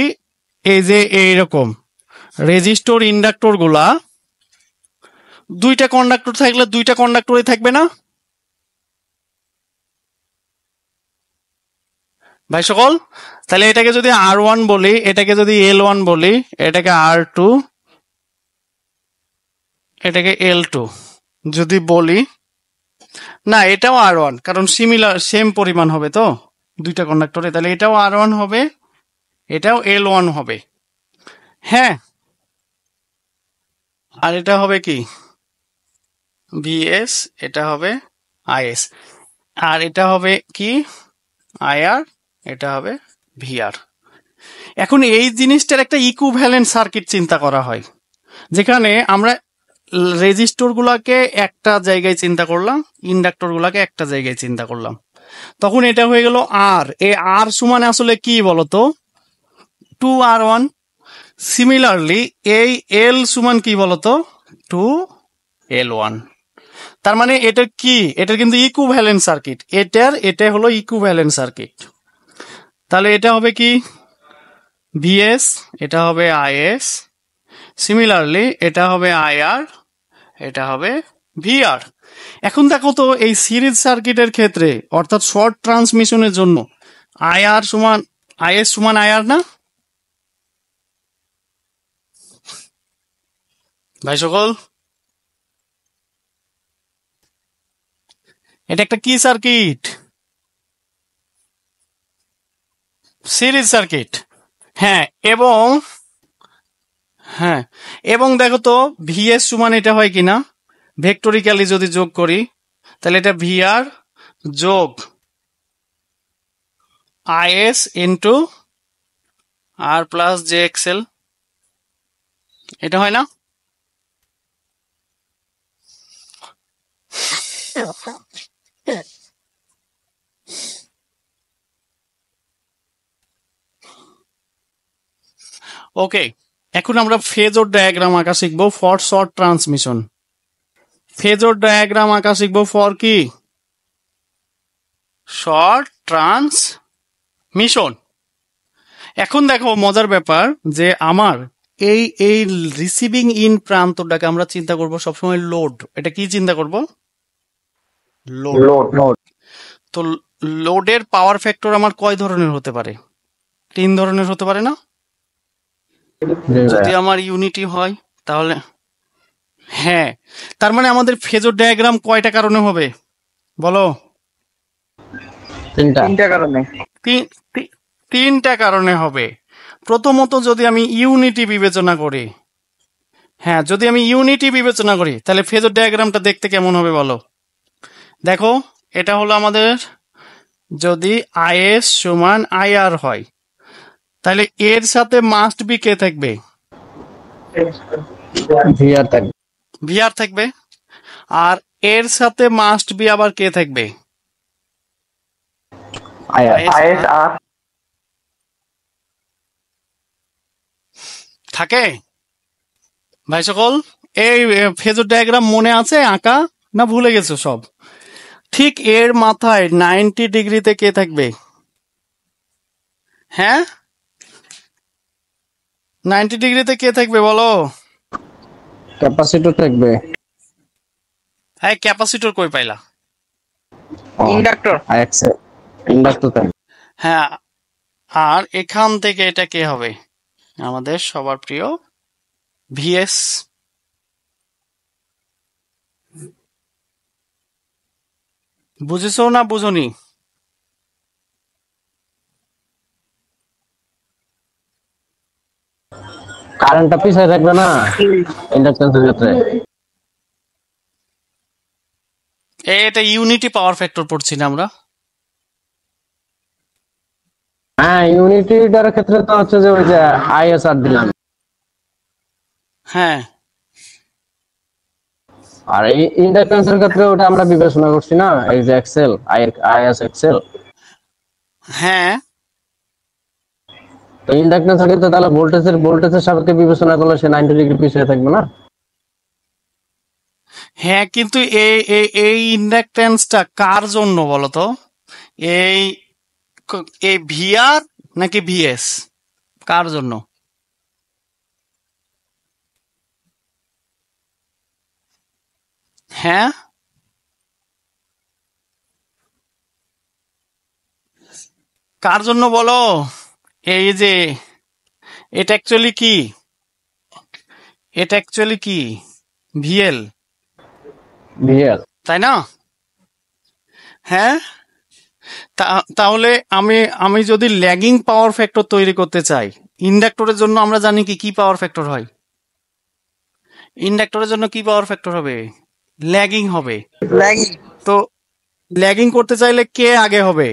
এই যে এইরকম রেজিস্টর ইন্ডাক্টর গুলা, দুইটা কন্ডাক্টর থাকলে দুইটা কন্ডাক্টরই থাকবে না ভাই সকল? তাহলে এটাকে যদি R1 বলি, এটাকে যদি L1 বলি, এটাকে R2, এটাকে L2 যদি বলি, না এটাও R1, কারণ সিমিলার সেম পরিমাণ হবে তো দুইটা কন্ডাক্টরে, তাহলে এটাও R1 হবে, এটাও L1 হবে। হ্যাঁ, আর এটা হবে কি VS, এটা হবে IS, আর এটা হবে কি IR, এটা হবে VR। এখন এই জিনিসটার একটা ইকুইভ্যালেন্ট সার্কিট চিন্তা করা হয়, যেখানে আমরা রেজিস্টর গুলাকে একটা জায়গায় চিন্তা করলাম, ইন্ডাক্টর গুলাকে একটা জায়গায় চিন্তা করলাম, তখন এটা হয়ে গেল আর। এই আর সমান আসলে কি বলতো? 2R1। সিমিলারলি এই এল সমান কি বলতো? 2L1। তার মানে এটা কি? এটা কিন্তু ইকুইভ্যালেন্ট সার্কিট, এটা হলো ইকুইভ্যালেন্ট সার্কিট। তাহলে এটা হবে কি VS, এটা হবে IS, সিমিলারলি এটা হবে IR, এটা হবে VR। এখন দেখো তো এই সিরিজ সার্কিটের ক্ষেত্রে, অর্থাৎ শর্ট ট্রান্সমিশনের জন্য IR সমান আইএস সমান আইআর না ভাই সকল? এটা একটা কি সার্কিট? Series circuit. হ্যাঁ এবং হ্যাঁ এবং দেখো তো ভিএস সমান এটা হয় কিনা, ভেক্টরিক্যালি যদি যোগ করি তাহলে এটা ভিআর যোগ IS into R plus J XL, এটা হয় না? ওকে, এখন আমরা ফেজর ডায়াগ্রাম আঁকা শিখবো for short transmission. Phasor diagram আঁকা শিখবো ফর কি? Short transmission. এখন দেখো মজার ব্যাপার যে আমার এই এই রিসিভিং ইন প্রান্তটাকে আমরা চিন্তা করব সবসময় লোড। এটা কি চিন্তা করব? লোড। তো লোডের পাওয়ার ফ্যাক্টর আমার কয় ধরনের হতে পারে? 3 ধরনের হতে পারে না? যদি আমার ইউনিটি হয় তাহলে হ্যাঁ, তার মানে আমাদের ফেজর ডায়াগ্রাম কয়টা কারণে হবে বলো? 3টা কারণে। 3টা কারণে হবে। প্রথমত যদি আমি ইউনিটি বিবেচনা করি, হ্যাঁ যদি আমি ইউনিটি বিবেচনা করি তাহলে ফেজর ডায়াগ্রামটা দেখতে কেমন হবে বলো? দেখো এটা হলো আমাদের যদি আইএস সমান আইআর হয় তাহলে এর সাথে মাস্ট বি কে থাকবে? ভিআর থাকবে। আর এর সাথে মাস্ট বি আবার কে থাকবে? আইএসআর থাকে। ভাই সকল এই ফেজর ডায়াগ্রাম মনে আছে আঁকা না ভুলে গেছো সব? ঠিক এর মাথায় 90 ডিগ্রিতে কে থাকবে? হ্যাঁ 90 ডিগ্রিতে কে থাকবে বলো? ক্যাপাসিটর থাকবে। হ্যাঁ ক্যাপাসিটর কই পাইলা? ইন্ডাক্টর। ইন্ডাক্টর থাকবে। হ্যাঁ আর এখান থেকে এটা কে হবে? আমাদের সবার প্রিয় ভিএস। বুঝেছো না বুঝনি? কারেন্টটা পিছায় থাকবে না ইন্ডাকট্যান্সের ক্ষেত্রে। এটা ইউনিটি পাওয়ার ফ্যাক্টর পড়ছি না আমরা? হ্যাঁ ইউনিটিটার ক্ষেত্রে তো হচ্ছে যে ওই যে আইএসআর দিলাম। হ্যাঁ আর এই ইন্ডাকট্যান্সের ক্ষেত্রে ওটা আমরা বিবেচনা করছি না, এই যে এক্সেল আইএস এক্সেল। হ্যাঁ তো ইন্ডাকট্যান্সের ক্ষেত্রে তাহলে ভোল্টেজের সাপেক্ষে বিবেচনা করলে সে 90 ডিগ্রি পিছিয়ে থাকবে না? হ্যাঁ কিন্তু এই ইন্ডাকট্যান্সটা কার জন্য বলতো? এই এই ভিআর নাকি ভিএস কার জন্য? হ্যাঁ কার জন্য বলো? এই যে এটা অ্যাকচুয়ালি কি? এটা অ্যাকচুয়ালি কি? ভিএল, তাই না? হ্যাঁ তাহলে আমি আমি যদি ল্যাগিং পাওয়ার ফ্যাক্টর তৈরি করতে চাই, ইন্ডাক্টরের জন্য আমরা জানি কি কি পাওয়ার ফ্যাক্টর হয়? ইন্ডাক্টরের জন্য কি পাওয়ার ফ্যাক্টর হবে? ল্যাগিং হবে। তো ল্যাগিং করতে চাইলে কে আগে হবে?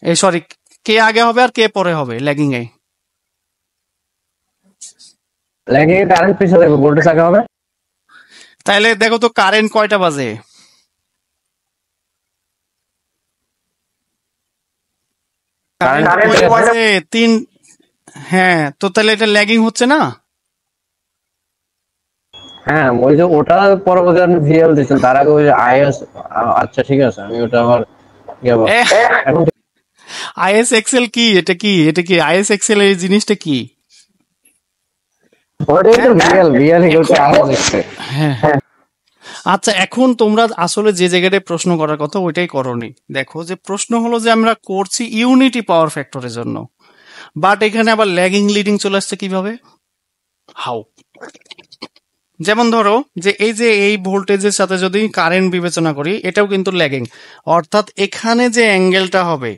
এই সরি, কে আগে হবে আর কে পরে হবে ল্যাগিং এ? ল্যাগিং এ কারেন্ট পিছিয়ে থাকবে, ভোল্টেজ আগে হবে। তাহলে দেখো তো কারেন্ট কয়টা বাজে? কারেন্ট বাজে 3। হ্যাঁ তো তাহলে এটা ল্যাগিং হচ্ছে না? হ্যাঁ ওই যে ওটা পরবর্তী আপনি ভিএল দিচ্ছেন তার আগে ওই যে আইএস। আচ্ছা ঠিক আছে, আমি ওটা আবার এখন আইএস এক্সেল কি? এটা কি আইএস এক্সেল এই জিনিসটা কি? ওটাই তো ভিএল হচ্ছে আইএস এক্সেল। হ্যাঁ আচ্ছা এখন তোমরা আসলে যে জায়গাটায় প্রশ্ন করার কথা ওইটাই করনি। দেখো যে প্রশ্ন হলো যে আমরা করছি ইউনিটি পাওয়ার ফ্যাক্টরের জন্য, বাট এখানে আবার ল্যাগিং লিডিং চলে আসছে কিভাবে? হাউ? যেমন ধরো যে এই ভোল্টেজের সাথে যদি কারেন্ট বিবেচনা করি, এটাও কিন্তু ল্যাগিং, অর্থাৎ এখানে যে অ্যাঙ্গেলটা হবে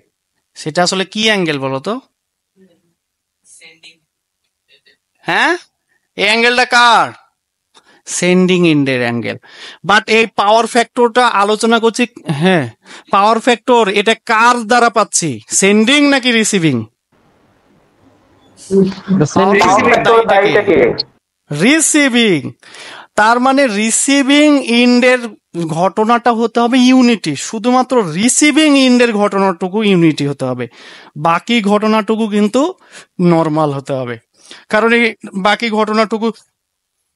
সেটা আসলে কি অ্যাঙ্গেল বলো তো? হ্যাঁ, এই অ্যাঙ্গেলটা কার? সেন্ডিং এন্ডের অ্যাঙ্গেল। বাট এই পাওয়ার ফ্যাক্টরটা আলোচনা করছি, হ্যাঁ পাওয়ার ফ্যাক্টর এটা কার দ্বারা পাচ্ছি, সেন্ডিং নাকি রিসিভিং? রিসিভিং। তার মানে রিসিভিং ইন্ডের ঘটনাটা হতে হবে ইউনিটি, শুধুমাত্র রিসিভিং ইন্ডের ঘটনাটুকু ইউনিটি হতে হবে, বাকি ঘটনাটুকু কিন্তু নর্মাল হতে হবে। কারণ এই বাকি ঘটনাটুকু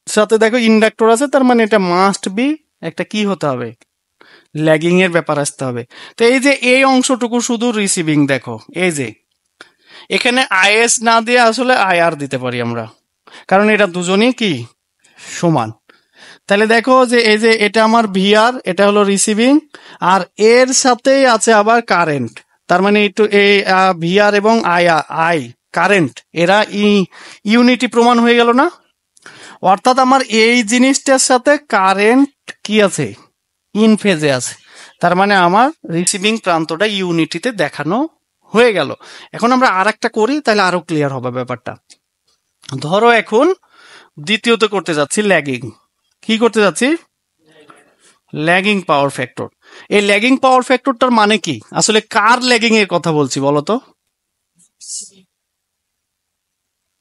সাথে দেখো ইন্ডাক্টর আছে, তার মানে এটা মাস্ট বি একটা কি হতে হবে, ল্যাগিং এর ব্যাপার আসতে হবে। তো এই যে এই অংশটুকু শুধু রিসিভিং, দেখো এই যে এখানে আইএস না দিয়ে আসলে আইআর দিতে পারি আমরা, কারণ এটা দুজনই কি সমান। তাহলে দেখো যে এই যে এটা আমার ভিআর, এটা হলো রিসিভিং, আর এর সাথেই আছে আবার কারেন্ট, তার মানে একটু এই ভিআর এবং আই কারেন্ট এরা ইউনিটি প্রমাণ হয়ে গেল না? অর্থাৎ আমার এই জিনিসটার সাথে কারেন্ট কি আছে, ইন ফেজে আছে, তার মানে আমার রিসিভিং প্রান্তটা ইউনিটিতে দেখানো হয়ে গেল। এখন আমরা আর একটা করি, তাহলে আরো ক্লিয়ার হবে ব্যাপারটা। ধরো এখন দ্বিতীয়ত করতে যাচ্ছি ল্যাগিং। কি করতে যাচ্ছি? Lagging power factor. এই ল্যাগিং পাওয়ার ফ্যাক্টরটার মানে কি, আসলে কার ল্যাগিং এর কথা বলছি বলো তো?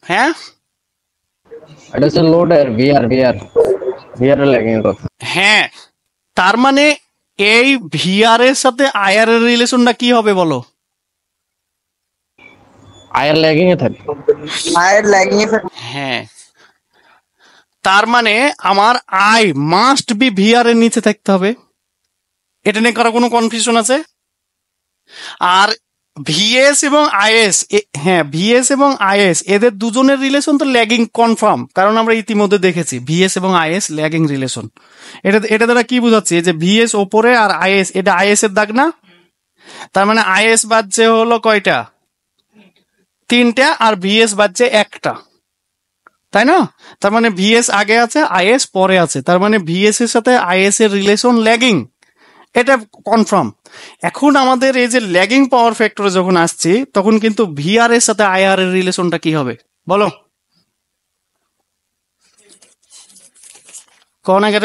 হ্যাঁ, এটা হচ্ছে লোডের ভিআর এর ল্যাগিং এর কথা। হ্যাঁ, তার মানে এই ভিআর এর সাথে আইআর এর রিলেশনটা কি হবে বলো? আইআর ল্যাগিং এ থাকে। হ্যাঁ, তার মানে আমার আই মাস্ট বি ভিআর এর নিচে থাকতে হবে। এটা নিয়ে কারো কোনো কনফিউশন আছে? আর ভিএস এবং আইএস, হ্যাঁ ভিএস এবং আইএস এদের দুজনের রিলেশন তো ল্যাগিং কনফার্ম, কারণ আমরা ইতিমধ্যে দেখেছি ভিএস এবং আইএস ল্যাগিং রিলেশন। এটা দ্বারা কি বুঝাচ্ছি, যে ভিএস ওপরে আর আইএস, এটা আইএস এর দাগ না? তার মানে আইএস বাজছে হলো কয়টা? 3টা, আর ভিএস বাজছে 1টা, তাই না? তার মানে ভিএস আগে আছে, আইএস পরে আছে, তার মানে ভিএস এর সাথে আইএস এর রিলেশন ল্যাগিং, এটা কনফার্ম। এখন আমাদের এই যে ল্যাগিং পাওয়ার ফ্যাক্টরে যখন আসছি, তখন কিন্তু ভিআর এর সাথে আইআর এর রিলেশনটা কি হবে বলো? কোন আগে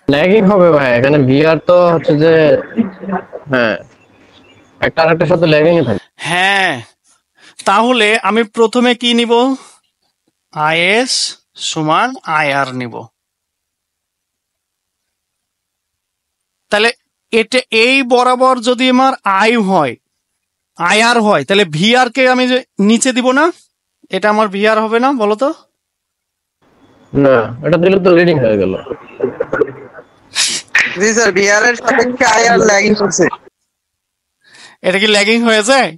ল্যাগিং হবে ভাই, এখানে ভিআর তো হচ্ছে যে হ্যাঁ একটা আরেকটার সাথে ল্যাগিং এ থাকে। হ্যাঁ, তাহলে আমি প্রথমে কি নিব? আইএস সমান আইআর নিব। তাহলে এটা এই বরাবর যদি আমার আই হয়, আইআর হয়, তাহলে ভিআর কে আমি যে নিচে দিব না, এটা আমার ভিআর হবে না বলো তো? না, এটা দিলে তো লিডিং হয়ে গেল। জি স্যার, ভিআর এর সাপেক্ষে আইআর ল্যাগিং করছে। এটা কি ল্যাগিং হয়ে যায়?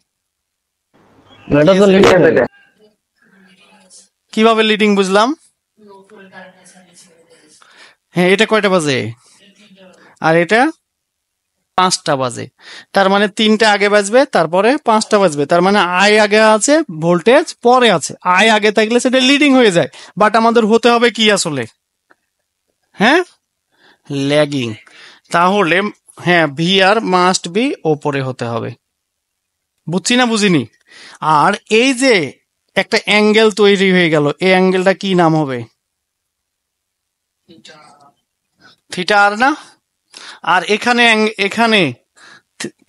না, এটা তো লিডিং হয়ে যায়। কিভাবে লিডিং বুঝলাম? হ্যাঁ, এটা কয়টা বাজে আর এটা 5টা বাজে, তার মানে 3টা আগে বাজবে, তারপরে 5টা বাজবে, তার মানে আই আগে আছে, ভোল্টেজ পরে আছে। আই আগে থাকলে সেটা লিডিং হয়ে যায়, বাট আমাদের হতে হবে কি আসলে? হ্যাঁ, ল্যাগিং। তাহলে হ্যাঁ, ভিআর মাস্ট বি ওপরে হতে হবে। বুঝছি না বুঝিনি? আর এই যে একটা অ্যাঙ্গেল তৈরি হয়ে গেল, এই অ্যাঙ্গেলটা কি নাম হবে? থিটা আর না? আর এখানে এখানে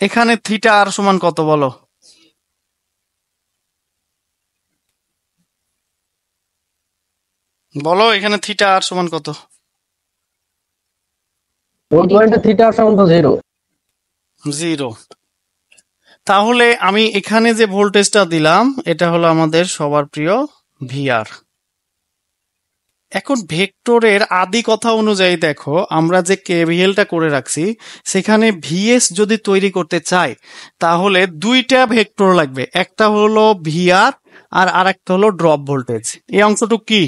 এখানে থিটা আর সমান কত বলো? বলো এখানে থিটা আর সমান কত? ওই পয়েন্টে থিটা আর সমান তো 0। 0। তাহলে আমি এখানে যে ভোল্টেজটা দিলাম, এটা হলো আমাদের সবার প্রিয় ভিআর। এখন ভেক্টরের আদি কথা অনুযায়ী দেখো, আমরা যে কেভিএলটা করে রাখছি, সেখানে ভিএস যদি তৈরি করতে চাই, তাহলে 2টা ভেক্টর লাগবে, একটা হলো ভিআর আর আরেকটা হলো ড্রপ ভোল্টেজ। এই অংশটুক কি?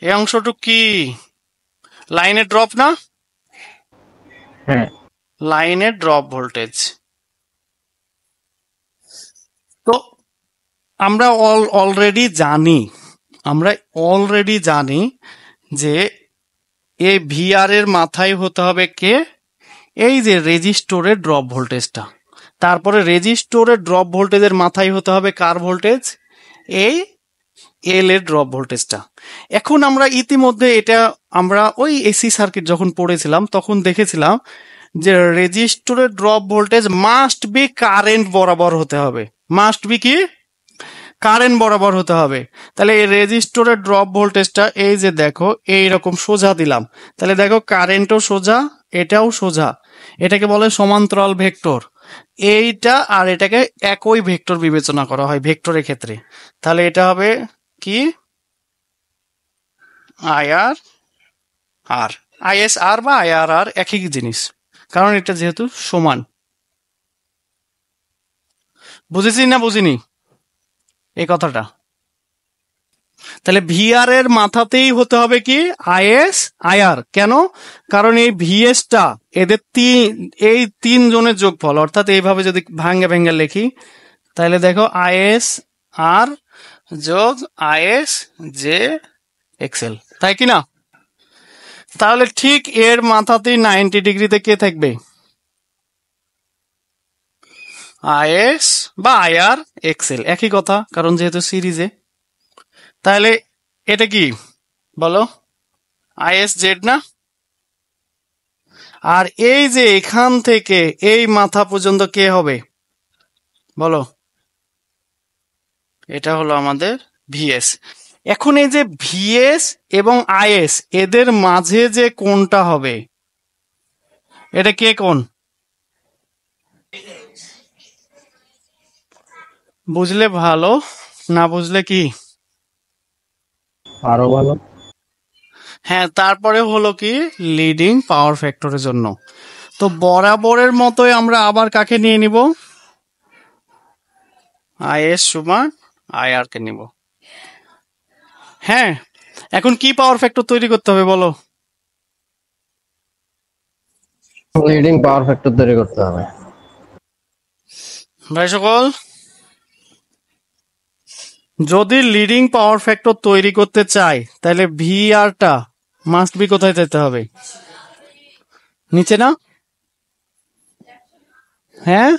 এই অংশটুক কি লাইনের ড্রপ না? হ্যাঁ, লাইনের ড্রপ ভোল্টেজ। আমরা অলরেডি জানি যে এই ভিআর এর মাথায় হতে হবে কে, এই যে রেজিস্টরের ড্রপ ভোল্টেজটা, তারপরে রেজিস্টরের ড্রপ ভোল্টেজের মাথায় হতে হবে কার ভোল্টেজ, এই এল এর ড্রপ ভোল্টেজটা। এখন আমরা ইতিমধ্যে এটা আমরা ওই এসি সার্কিট যখন পড়েছিলাম তখন দেখেছিলাম যে রেজিস্টরের drop voltage must be current বরাবর হতে হবে, মাস্ট বি কি কারেন্ট বরাবর হতে হবে। তাহলে এই রেজিস্টরের ড্রপ ভোল্টেজটা এই যে দেখো এইরকম সোজা দিলাম, তাহলে দেখো কারেন্টও সোজা, এটাও সোজা, এটাকে বলে সমান্তরাল ভেক্টর। এইটা আর এটাকে একই ভেক্টর বিবেচনা করা হয় ভেক্টরের ক্ষেত্রে। তাহলে এটা হবে কি আইআর আর আইএস আর বা আইআর আর একই জিনিস, কারণ এটা যেহেতু সমান। বুঝেছি না বুঝিনি এই কথাটা? তাহলে ভিআর এর মাথাতেই হতে হবে কি আইএস আইআর। কেন? কারণ এই ভিএসটা এদের এই তিনজনের যোগফল, অর্থাৎ এইভাবে যদি ভাঙ্গে ভেঙ্গে লিখি তাহলে দেখো আইএস আর যোগ আইএস জে এক্সেল, তাই কি না? তাহলে ঠিক এর মাথাতেই 90 ডিগ্রিতে কে থাকবে, আইএস বা আইআর এক্সেল, একই কথা, কারণ যেহেতু সিরিজে। তাহলে এটা কি বলো, আইএস জেড না? আর এই যে এখান থেকে এই মাথা পর্যন্ত কে হবে বলো, এটা হলো আমাদের ভিএস। এখন এই যে ভিএস এবং আইএস এদের মাঝে যে কোণটা হবে, এটা কে কোণ? বুঝলে ভালো, না বুঝলে কি আরো ভালো। হ্যাঁ, তারপরে হলো কি লিডিং পাওয়ার ফ্যাক্টরের জন্য। তো বরাবরের মতোই আমরা আবার কাকে নিয়ে নিব, আইএস সমান আইআর কে নিব। হ্যাঁ, এখন কি পাওয়ার ফ্যাক্টর তৈরি করতে হবে বলো? লিডিং পাওয়ার ফ্যাক্টর তৈরি করতে হবে। ভাই সকল, যদি লিডিং পাওয়ার ফ্যাক্টর তৈরি করতে চাই তাহলে ভিআরটা মাস্ট বি কোথায় যেতে হবে, নিচে না? হ্যাঁ,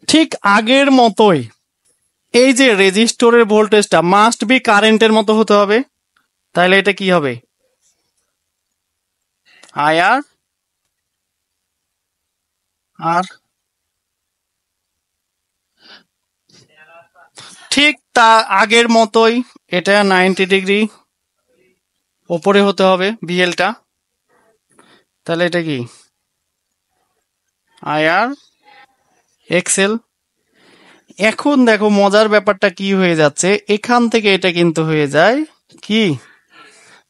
ঠিক আগের মতোই এই যে রেজিস্টরের ভোল্টেজটা মাস্ট বি কারেন্টের মতো হতে হবে। তাহলে এটা কি হবে, আইআর আর ঠিক তা আগের মতোই এটা 90 ডিগ্রি ওপরে হতে হবে ভিএলটা। তাহলে এটা কি আইআর এক্সেল। এখন দেখো মজার ব্যাপারটা কি হয়ে যাচ্ছে, এখান থেকে এটা কিন্তু হয়ে যায় কি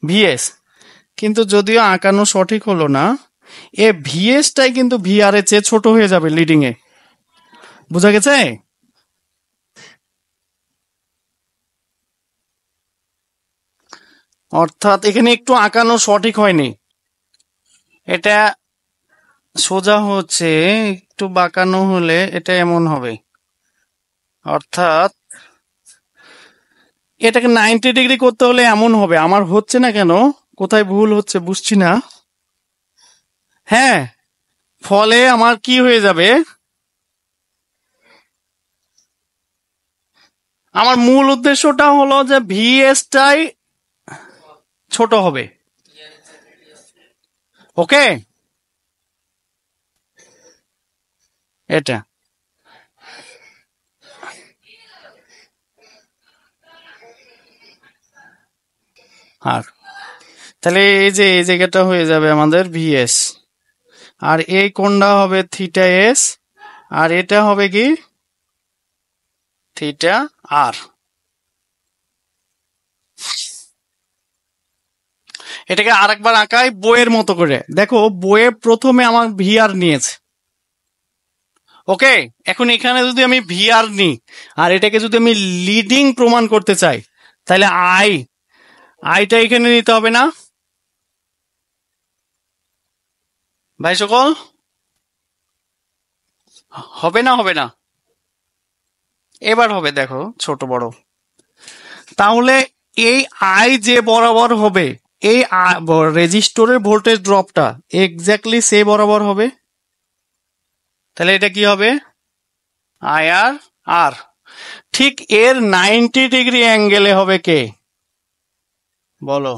ভিএস, কিন্তু যদিও আঁকানো সঠিক হলো না, এ ভিএসটাই কিন্তু ভিআর এর চেয়ে ছোট হয়ে যাবে লিডিং এ। বুঝা গেছে? অর্থাৎ এখানে একটু আঁকানো সঠিক হয়নি, এটা সোজা হচ্ছে, একটু বাঁকানো হলে এটা এমন হবে। অর্থাৎ এটাকে 90 ডিগ্রি করতে হলে এমন হবে। আমার হচ্ছে না কেন, কোথায় ভুল হচ্ছে বুঝছি না। হ্যাঁ, ফলে আমার কি হয়ে যাবে, আমার মূল উদ্দেশ্যটা হলো যে ভিএসটাই ছোট হবে। ওকে, এটা আর তাহলে এই যে এই জায়গাটা হয়ে যাবে আমাদের ভিএস, আর এই কোণটা হবে থিটা এস, আর এটা হবে কি থিটা আর। এটাকে আরেকবার আঁকাই বইয়ের মতো করে। দেখো বইয়ে প্রথমে আমার ভিআর নিয়েছে, ওকে। এখন এখানে যদি আমি ভিআর নিই আর এটাকে যদি আমি লিডিং প্রমাণ করতে চাই তাহলে আইটা এখানে নিতে হবে না ভাই সকল? হবে না? হবে না? এবার হবে দেখো ছোট বড়, তাহলে এই আই যে বরাবর হবে, এই রেজিস্টরের ভোল্টেজ ড্রপটা এক্স্যাক্টলি সে বরাবর হবে। তাহলে এটা কি হবে, আই আর আর। ঠিক এর 90 ডিগ্রি অ্যাঙ্গেলে হবে কে, বলো,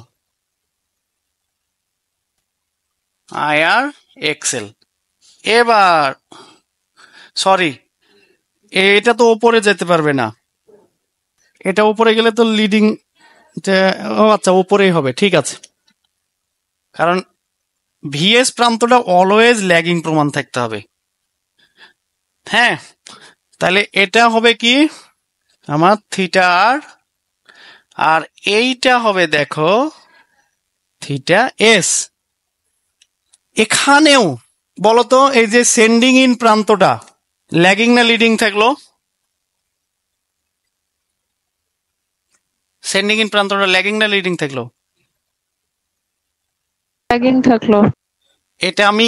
আই আর এক্সেল। এবার সরি, এটা তো ওপরে যেতে পারবে না, এটা উপরে গেলে তো লিডিং, ও আচ্ছা উপরেই হবে, ঠিক আছে, কারণ ভিএস প্রান্তটা অলওয়েজ ল্যাগিং প্রমাণ থাকতে হবে। হ্যাঁ, তাহলে এটা হবে কি আমার থিটা আর, আর এইটা হবে দেখো থিটা এস। এখানেও বলতো এই যে সেন্ডিং ইন প্রান্তটা ল্যাগিং না লিডিং থাকলো, সেন্ডিং ইন প্রান্তটা ল্যাগিং না লিডিং থাকলো, ল্যাগিং থাকলো। এটা আমি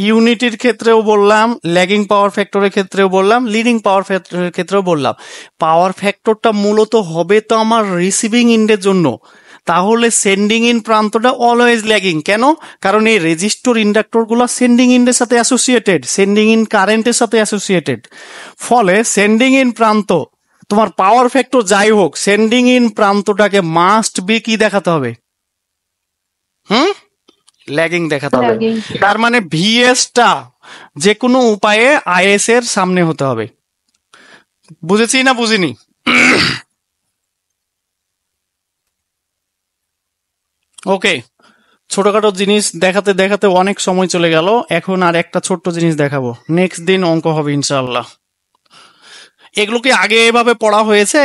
ইউনিটির ক্ষেত্রেও বললাম, ল্যাগিং পাওয়ার ফ্যাক্টরের ক্ষেত্রেও বললাম, লিডিং পাওয়ার ফ্যাক্টরের ক্ষেত্রেও বললাম। পাওয়ার ফ্যাক্টরটা মূলত হবে তো আমার রিসিভিং ইন্ডের জন্য, তাহলে সেন্ডিং ইন প্রান্তটা অলওয়েজ ল্যাগিং। কেন? কারণ এই রেজিস্টর ইন্ডাক্টর গুলো সেন্ডিং ইন্ডের সাথে অ্যাসোসিয়েটেড, সেন্ডিং ইন কারেন্টের সাথে অ্যাসোসিয়েটেড। ফলে সেন্ডিং ইন প্রান্ত তোমার পাওয়ার ফ্যাক্টর যাই হোক, সেন্ডিং ইন প্রান্তটাকে মাস্ট বি কি দেখাতে হবে, ল্যাগিং দেখাতে হবে। ল্যাগিং। তার মানে ভিএস টা যে কোনো উপায়ে আইএস এর সামনে হতে হবে। বুঝেছি না বুঝিনি? ওকে, ছোটখাটো জিনিস দেখাতে দেখাতে অনেক সময় চলে গেল, এখন আর একটা ছোট্ট জিনিস দেখাবো, নেক্সট দিন অঙ্ক হবে ইনশাআল্লাহ। এগুলো কি আগে এভাবে পড়া হয়েছে?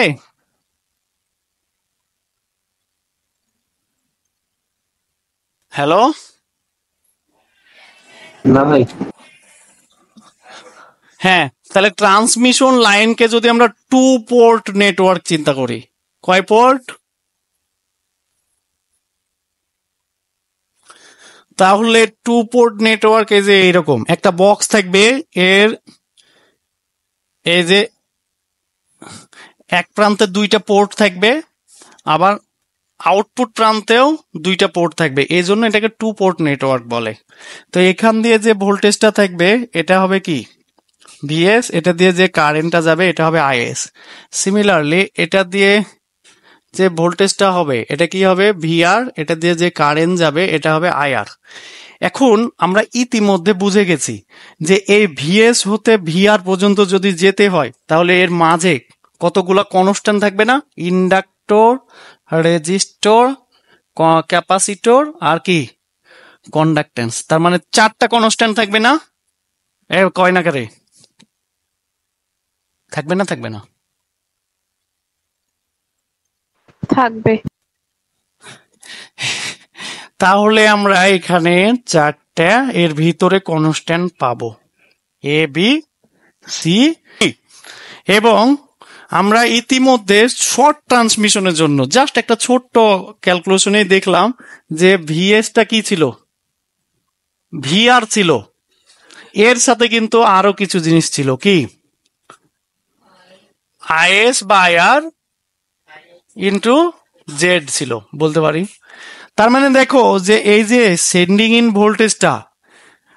হ্যালো, না ভাই। হ্যাঁ, তাহলে ট্রান্সমিশন লাইনকে যদি আমরা 2 পোর্ট নেটওয়ার্ক চিন্তা করি, কয় পোর্ট? তাহলে 2 পোর্ট নেটওয়ার্ক এই যে এইরকম একটা বক্স থাকবে, এর এই যে এক প্রান্তে 2টা পোর্ট থাকবে, আবার আউটপুট প্রান্তেও 2টা পোর্ট থাকবে, এই জন্য এটাকে 2 পোর্ট নেটওয়ার্ক বলে। তো এখান দিয়ে যে ভোল্টেজটা থাকবে এটা হবে কি, ভিএস, এটা দিয়ে যে কারেন্টটা যাবে এটা হবে আইএস। সিমিলারলি এটা দিয়ে যে ভোল্টেজটা হবে এটা কি হবে, ভিআর, এটা দিয়ে যে কারেন্ট যাবে এটা হবে আইআর। এখন আমরা ইতিমধ্যে বুঝে গেছি যে এই ভিএস হতে ভিআর পর্যন্ত যদি যেতে হয় তাহলে এর মাঝে কতগুলা কনস্ট্যান্ট থাকবে না, ইন্ডাক্টর, রেজিস্টর, ক্যাপাসিটর আর কি কন্ডাক্টেন্স। তার মানে 4টা কনস্ট্যান্ট থাকবে না? এ কয় না কারে, থাকবে না থাকবে না? থাকবে। তাহলে আমরা এখানে 4টা এর ভিতরে কনস্ট্যান্ট পাবো, এ বি সি। এবং আমরা ইতিমধ্যে শর্ট ট্রান্সমিশনের জন্য জাস্ট একটা ছোট্ট ক্যালকুলেশনে দেখলাম যে ভিএসটা কি ছিল, ভিআর ছিল, এর সাথে কিন্তু আরো কিছু জিনিস ছিল, কি আইএস বা আইআর ইন্টু জেড ছিল বলতে পারি। তার মানে দেখো যে এই যে সেন্ডিং ইন ভোল্টেজটা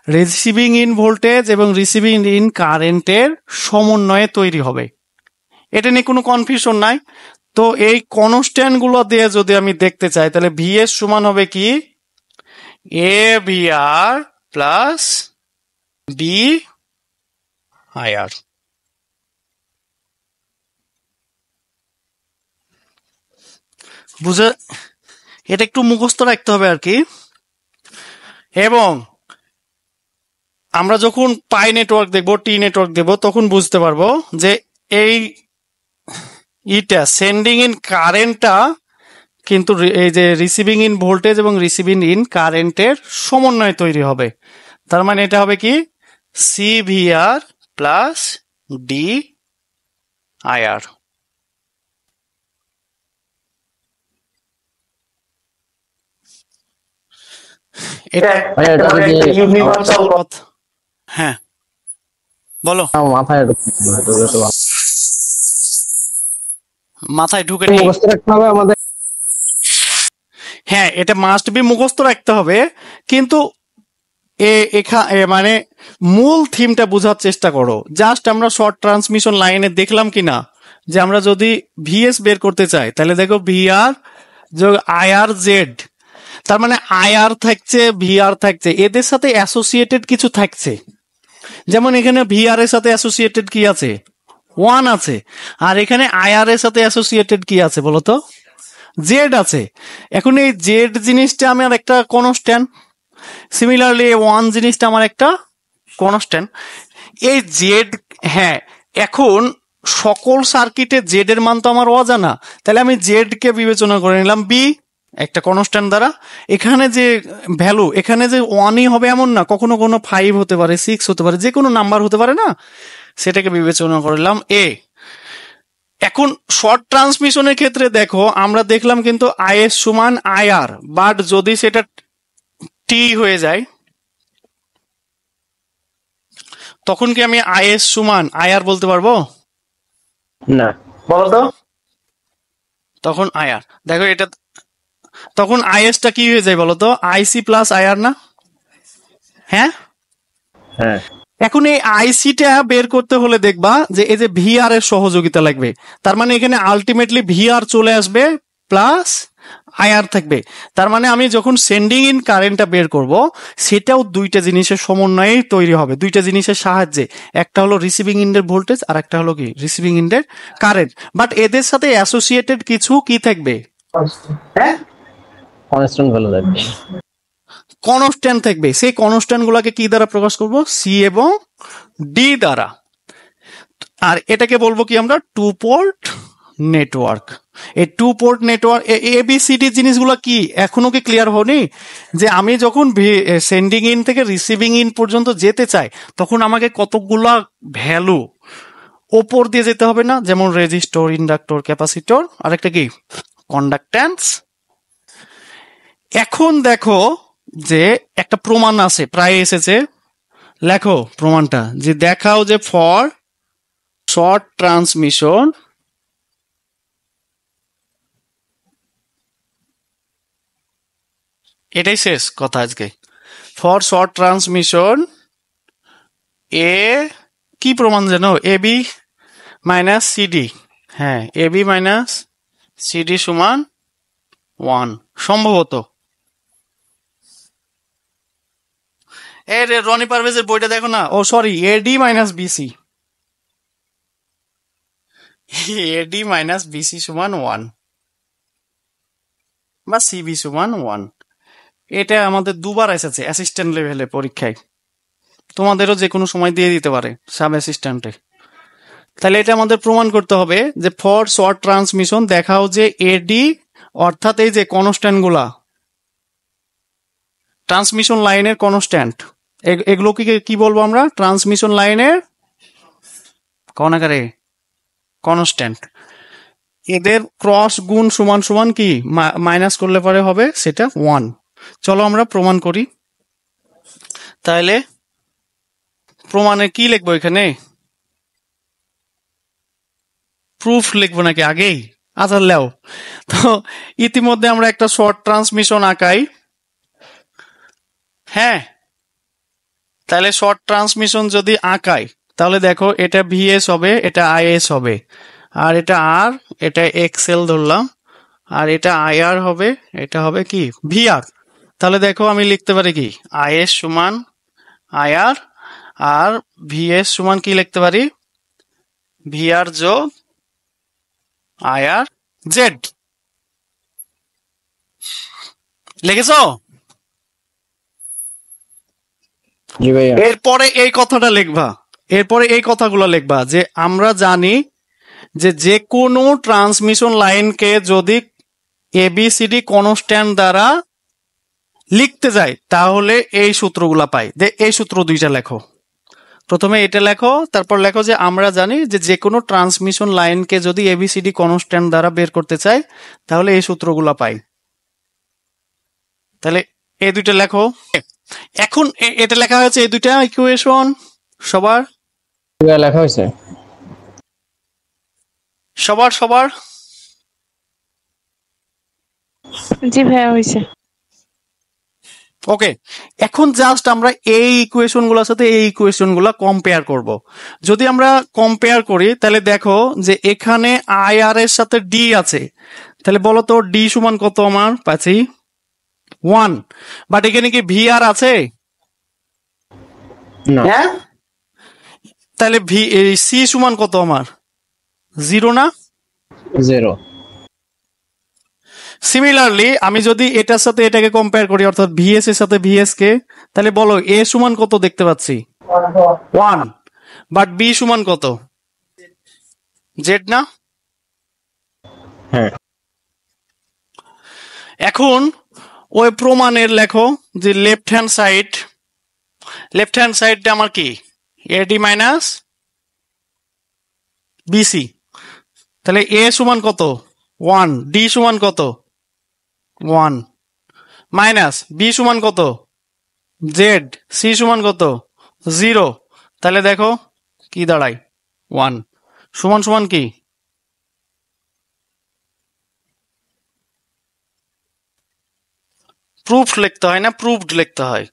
রিসিভিং ইন ভোল্টেজ এবং রিসিভিং ইন কারেন্টের সমন্বয়ে তৈরি হবে, এটা নিয়ে কোনো কনফিউশন নাই। তো এই কনস্ট্যান্ট গুলো দিয়ে যদি আমি দেখতে চাই তাহলে ভিএস সমান হবে কি, A VR plus B IR. বুঝে, এটা একটু মুখস্থ রাখতে হবে আর কি। এবং আমরা যখন পাই নেটওয়ার্ক দেখবো, টি নেটওয়ার্ক দেখবো, তখন বুঝতে পারবো যে এই সেন্ডিং ইন কারেন্টটা কিন্তু এই যে রিসিভিং ইন ভোল্টেজ এবং রিসিভিং ইন কারেন্টের সমন্বয়ে তৈরি হবে। তার মানে এটা হবে কি, C VR plus D IR. এটা ইউনিভার্সাল পথ। হ্যাঁ বলো। মাথায় মাথায় ঢুকে নেই। মুখস্থ রাখতে হবে আমাদের। হ্যাঁ, এটা মাস্ট বি মুখস্থ রাখতে হবে, কিন্তু মানে মূল থিমটা বোঝার চেষ্টা করো। জাস্ট আমরা শর্ট ট্রান্সমিশন লাইনে দেখলাম কিনা যে আমরা যদি ভিএস বের করতে চাই, তাহলে দেখো ভিআর যোগ আইআর জেড, তার মানে আইআর থাকছে, ভিআর থাকছে, এদের সাথে অ্যাসোসিয়েটেড কিছু থাকছে। যেমন এখানে ভিআর এর সাথে অ্যাসোসিয়েটেড কি আছে, 1 আছে, আর এখানে আইআর এর সাথে অ্যাসোসিয়েটেড কি আছে বলতো, জেড আছে। এখন এই জেড জিনিসটা আমার একটা কনস্ট্যান্ট, সিমিলারলি 1 জিনিসটা আমার একটা কনস্ট্যান্ট। এই জেড, হ্যাঁ, এখন সকল সার্কিটে জেড এর মান তো আমার অজানা, তাহলে আমি জেড কে বিবেচনা করে নিলাম বি একটা কনস্ট্যান্ট দ্বারা। এখানে যে ভ্যালু, এখানে যে 1ই হবে এমন না, কখনো কোনো 5 হতে পারে, 6 হতে পারে, যে কোনো নাম্বার হতে পারে না, সেটাকে বিবেচনা করলাম এ। এখন শর্ট ট্রান্সমিশনের ক্ষেত্রে দেখো আমরা দেখলাম কিন্তু আইএস সমান আইআর, বাট যদি সেটা টি হয়ে যায় তখন কি আমি আইএস সমান আইআর বলতে পারবো? না, বলতো তখন আইআর, দেখো এটা তখন আইএসটা কি হয়ে যায় বলতো, আইসি প্লাস আইআর না? হ্যাঁ, হ্যাঁ, এখন এই আইসিটা বের করতে হলে দেখবা যে এই যে ভিআর এর সহযোগিতা লাগবে, তার মানে এখানে আলটিমেটলি ভিআর চলে আসবে প্লাস আইআর থাকবে। তার মানে আমি যখন সেন্ডিং ইন কারেন্টটা বের করব, সেটাও দুইটা জিনিসের সমন্বয়ে তৈরি হবে, দুইটা জিনিসের সাহায্যে। একটা হলো রিসিভিং ইন্ডের ভোল্টেজ, আর একটা হলো কি রিসিভিং ইন্ডের কারেন্ট, বাট এদের সাথে অ্যাসোসিয়েটেড কিছু কি থাকবে, হ্যাঁ, কনস্ট্যান্ট ভ্যালু থাকবে, কনস্ট্যান্ট থাকবে। সেই কনস্ট্যান্ট গুলাকে কি দ্বারা প্রকাশ করব, সি এবং ডি দ্বারা। আর এটাকে বলবো কি আমরা, টু পোর্ট নেটওয়ার্ক। এই টু পোর্ট নেটওয়ার্ক এবিসিডি জিনিসগুলো কি এখনো কি ক্লিয়ার হয়নি? যে আমি যখন সেন্ডিং ইন থেকে রিসিভিং ইন পর্যন্ত যেতে চাই, তখন আমাকে কতগুলা ভ্যালু ওপর দিয়ে যেতে হবে না, যেমন রেজিস্টর, ইন্ডাক্টর, ক্যাপাসিটর, আর একটা কি কন্ডাক্ট্যান্স। এখন দেখো যে একটা প্রমাণ আছে, প্রায় এসেছে, লেখো প্রমাণটা, যে দেখাও যে ফর শর্ট ট্রান্সমিশন এটাই শেষ কথা আজকে। ফর শর্ট ট্রান্সমিশন এ কি প্রমাণ যেন, এবি মাইনাস সিডি, হ্যাঁ এবি মাইনাস সিডি সমান 1 সম্ভবত। এর রনি পারভেজের বইটা দেখো না, ও sorry, AD minus BC, AD minus BC সমান 1 বা সিবি সমান 1। এটা আমাদের দুবার এসেছে অ্যাসিস্ট্যান্ট লেভেলে পরীক্ষায়, তোমাদেরও যে কোনো সময় দিয়ে দিতে পারে সাব অ্যাসিস্ট্যান্টে। তাহলে এটা আমাদের প্রমাণ করতে হবে যে ফর শর্ট ট্রান্সমিশন দেখাও যে এডি, অর্থাৎ এই যে কনস্ট্যান্ট গুলা, ট্রান্সমিশন লাইনের কনস্ট্যান্ট, এগুলো কি বলবো আমরা, ট্রান্সমিশন লাইনের কোন আকারে কনস্ট্যান্ট, এদের ক্রস গুণ সমান সমান কি মাইনাস করলে পরে হবে সেটা 1। চলো আমরা প্রমাণ করি। তাহলে প্রমাণে কি লিখবো, এখানে প্রুফ লিখবো নাকি আগেই, আচ্ছা লেও। তো ইতিমধ্যে আমরা একটা শর্ট ট্রান্সমিশন আঁকাই, হ্যাঁ, তাহলে শর্ট ট্রান্সমিশন যদি আঁকাই, তাহলে দেখো এটা ভিএস হবে, এটা আইএস হবে, আর এটা আর, এটা এক্সএল ধরলাম, আর এটা আইআর হবে, এটা হবে কি ভিআর। তাহলে দেখো আমি লিখতে পারি কি, আইএস সমান আইআর, আর ভিএস সমান কি লিখতে পারি, ভিআর যোগ আইআর জেড। লিখেছো? জি ভাইয়া। এরপরে এই কথাটা লিখবা, এরপরে এই কথাগুলো লিখবা যে আমরা জানি যে কোনো ট্রান্সমিশন লাইনকে যদি এবিসিডি কনস্ট্যান্ট দ্বারা লিখতে যাই, তাহলে এই সূত্রগুলা পাই। এই সূত্র দুইটা লেখো, প্রথমে এটা লেখো, তারপর লেখো যে আমরা জানি যে কোনো ট্রান্সমিশন লাইনকে যদি এবিসিডি কনস্ট্যান্ট দ্বারা বের করতে চাই, তাহলে এই সূত্রগুলা পাই। তাহলে এই দুইটা লেখো। এখন এটা লেখা হয়েছে, এই দুইটা ইকুয়েশন সবার লেখা হয়েছে, সবার জি ভাইয়া হয়েছে। ওকে, এখন জাস্ট আমরা এই ইকুয়েশন গুলোর সাথে এই ইকুয়েশন গুলা কম্পেয়ার করব। যদি আমরা কম্পেয়ার করি তাহলে দেখো যে এখানে আই আর এর সাথে ডি আছে, তাহলে বলো তো ডি সমান কত? আমার পাচ্ছি 1, বাট এখানে কি ভি আর আছে? না, তাহলে সি সমান কত? আমার 0 না? 0। সিমিলারলি আমি যদি এটার সাথে এটাকে কম্পেয়ার করি, অর্থাৎ ভিএস এর সাথে ভিএস কে, তাহলে বলো এ সমান কত দেখতে পাচ্ছি? 1, বাট বি সমান কত? জেড না? হ্যাঁ, এখন ওই প্রমাণের লেখো যে লেফট হ্যান্ড সাইডটা আমার কি? AD minus BC. তাহলে এ সমান কত? 1, ডি সমান কত? 1, মাইনাস বি সমান কত? জেড, সি সমান কত? 0। তাহলে দেখো কি দাঁড়ায়? 1 সমান সমান কি? প্রুফ লিখতে হয় না, প্রুফড লিখতে হয়।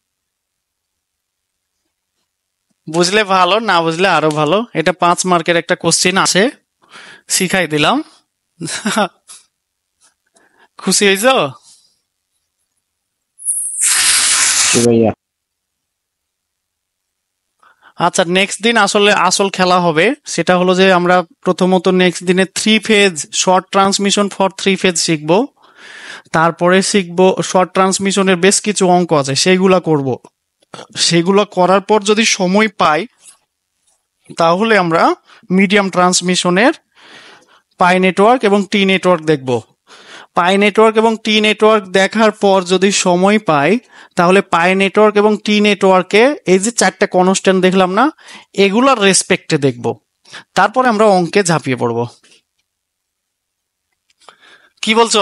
বুঝলে ভালো, না বুঝলে আরো ভালো। এটা 5 মার্কের একটা কোশ্চেন আছে, শিখাই দিলাম। খুশি হয়েছো? জি ভাইয়া। আচ্ছা, নেক্সট দিন আসলে আসল খেলা হবে। সেটা হলো যে আমরা প্রথমত নেক্সট দিনে 3 phase short transmission for 3 phase শিখবো। তারপরে শিখবো শর্ট ট্রান্সমিশনের বেশ কিছু অঙ্ক আছে, সেইগুলা করব। সেগুলো করার পর যদি সময় পাই তাহলে আমরা মিডিয়াম ট্রান্সমিশনের পাই নেটওয়ার্ক এবং টি নেটওয়ার্ক দেখব। পাই নেটওয়ার্ক এবং টি নেটওয়ার্ক দেখার পর যদি সময় পাই তাহলে পাই নেটওয়ার্ক এবং টি নেটওয়ার্কে এই যে 4টা কনস্ট্যান্ট দেখলাম না, এগুলার রেসপেক্টে দেখব। তারপরে আমরা অঙ্কে ঝাঁপিয়ে পড়ব। কি বলছো?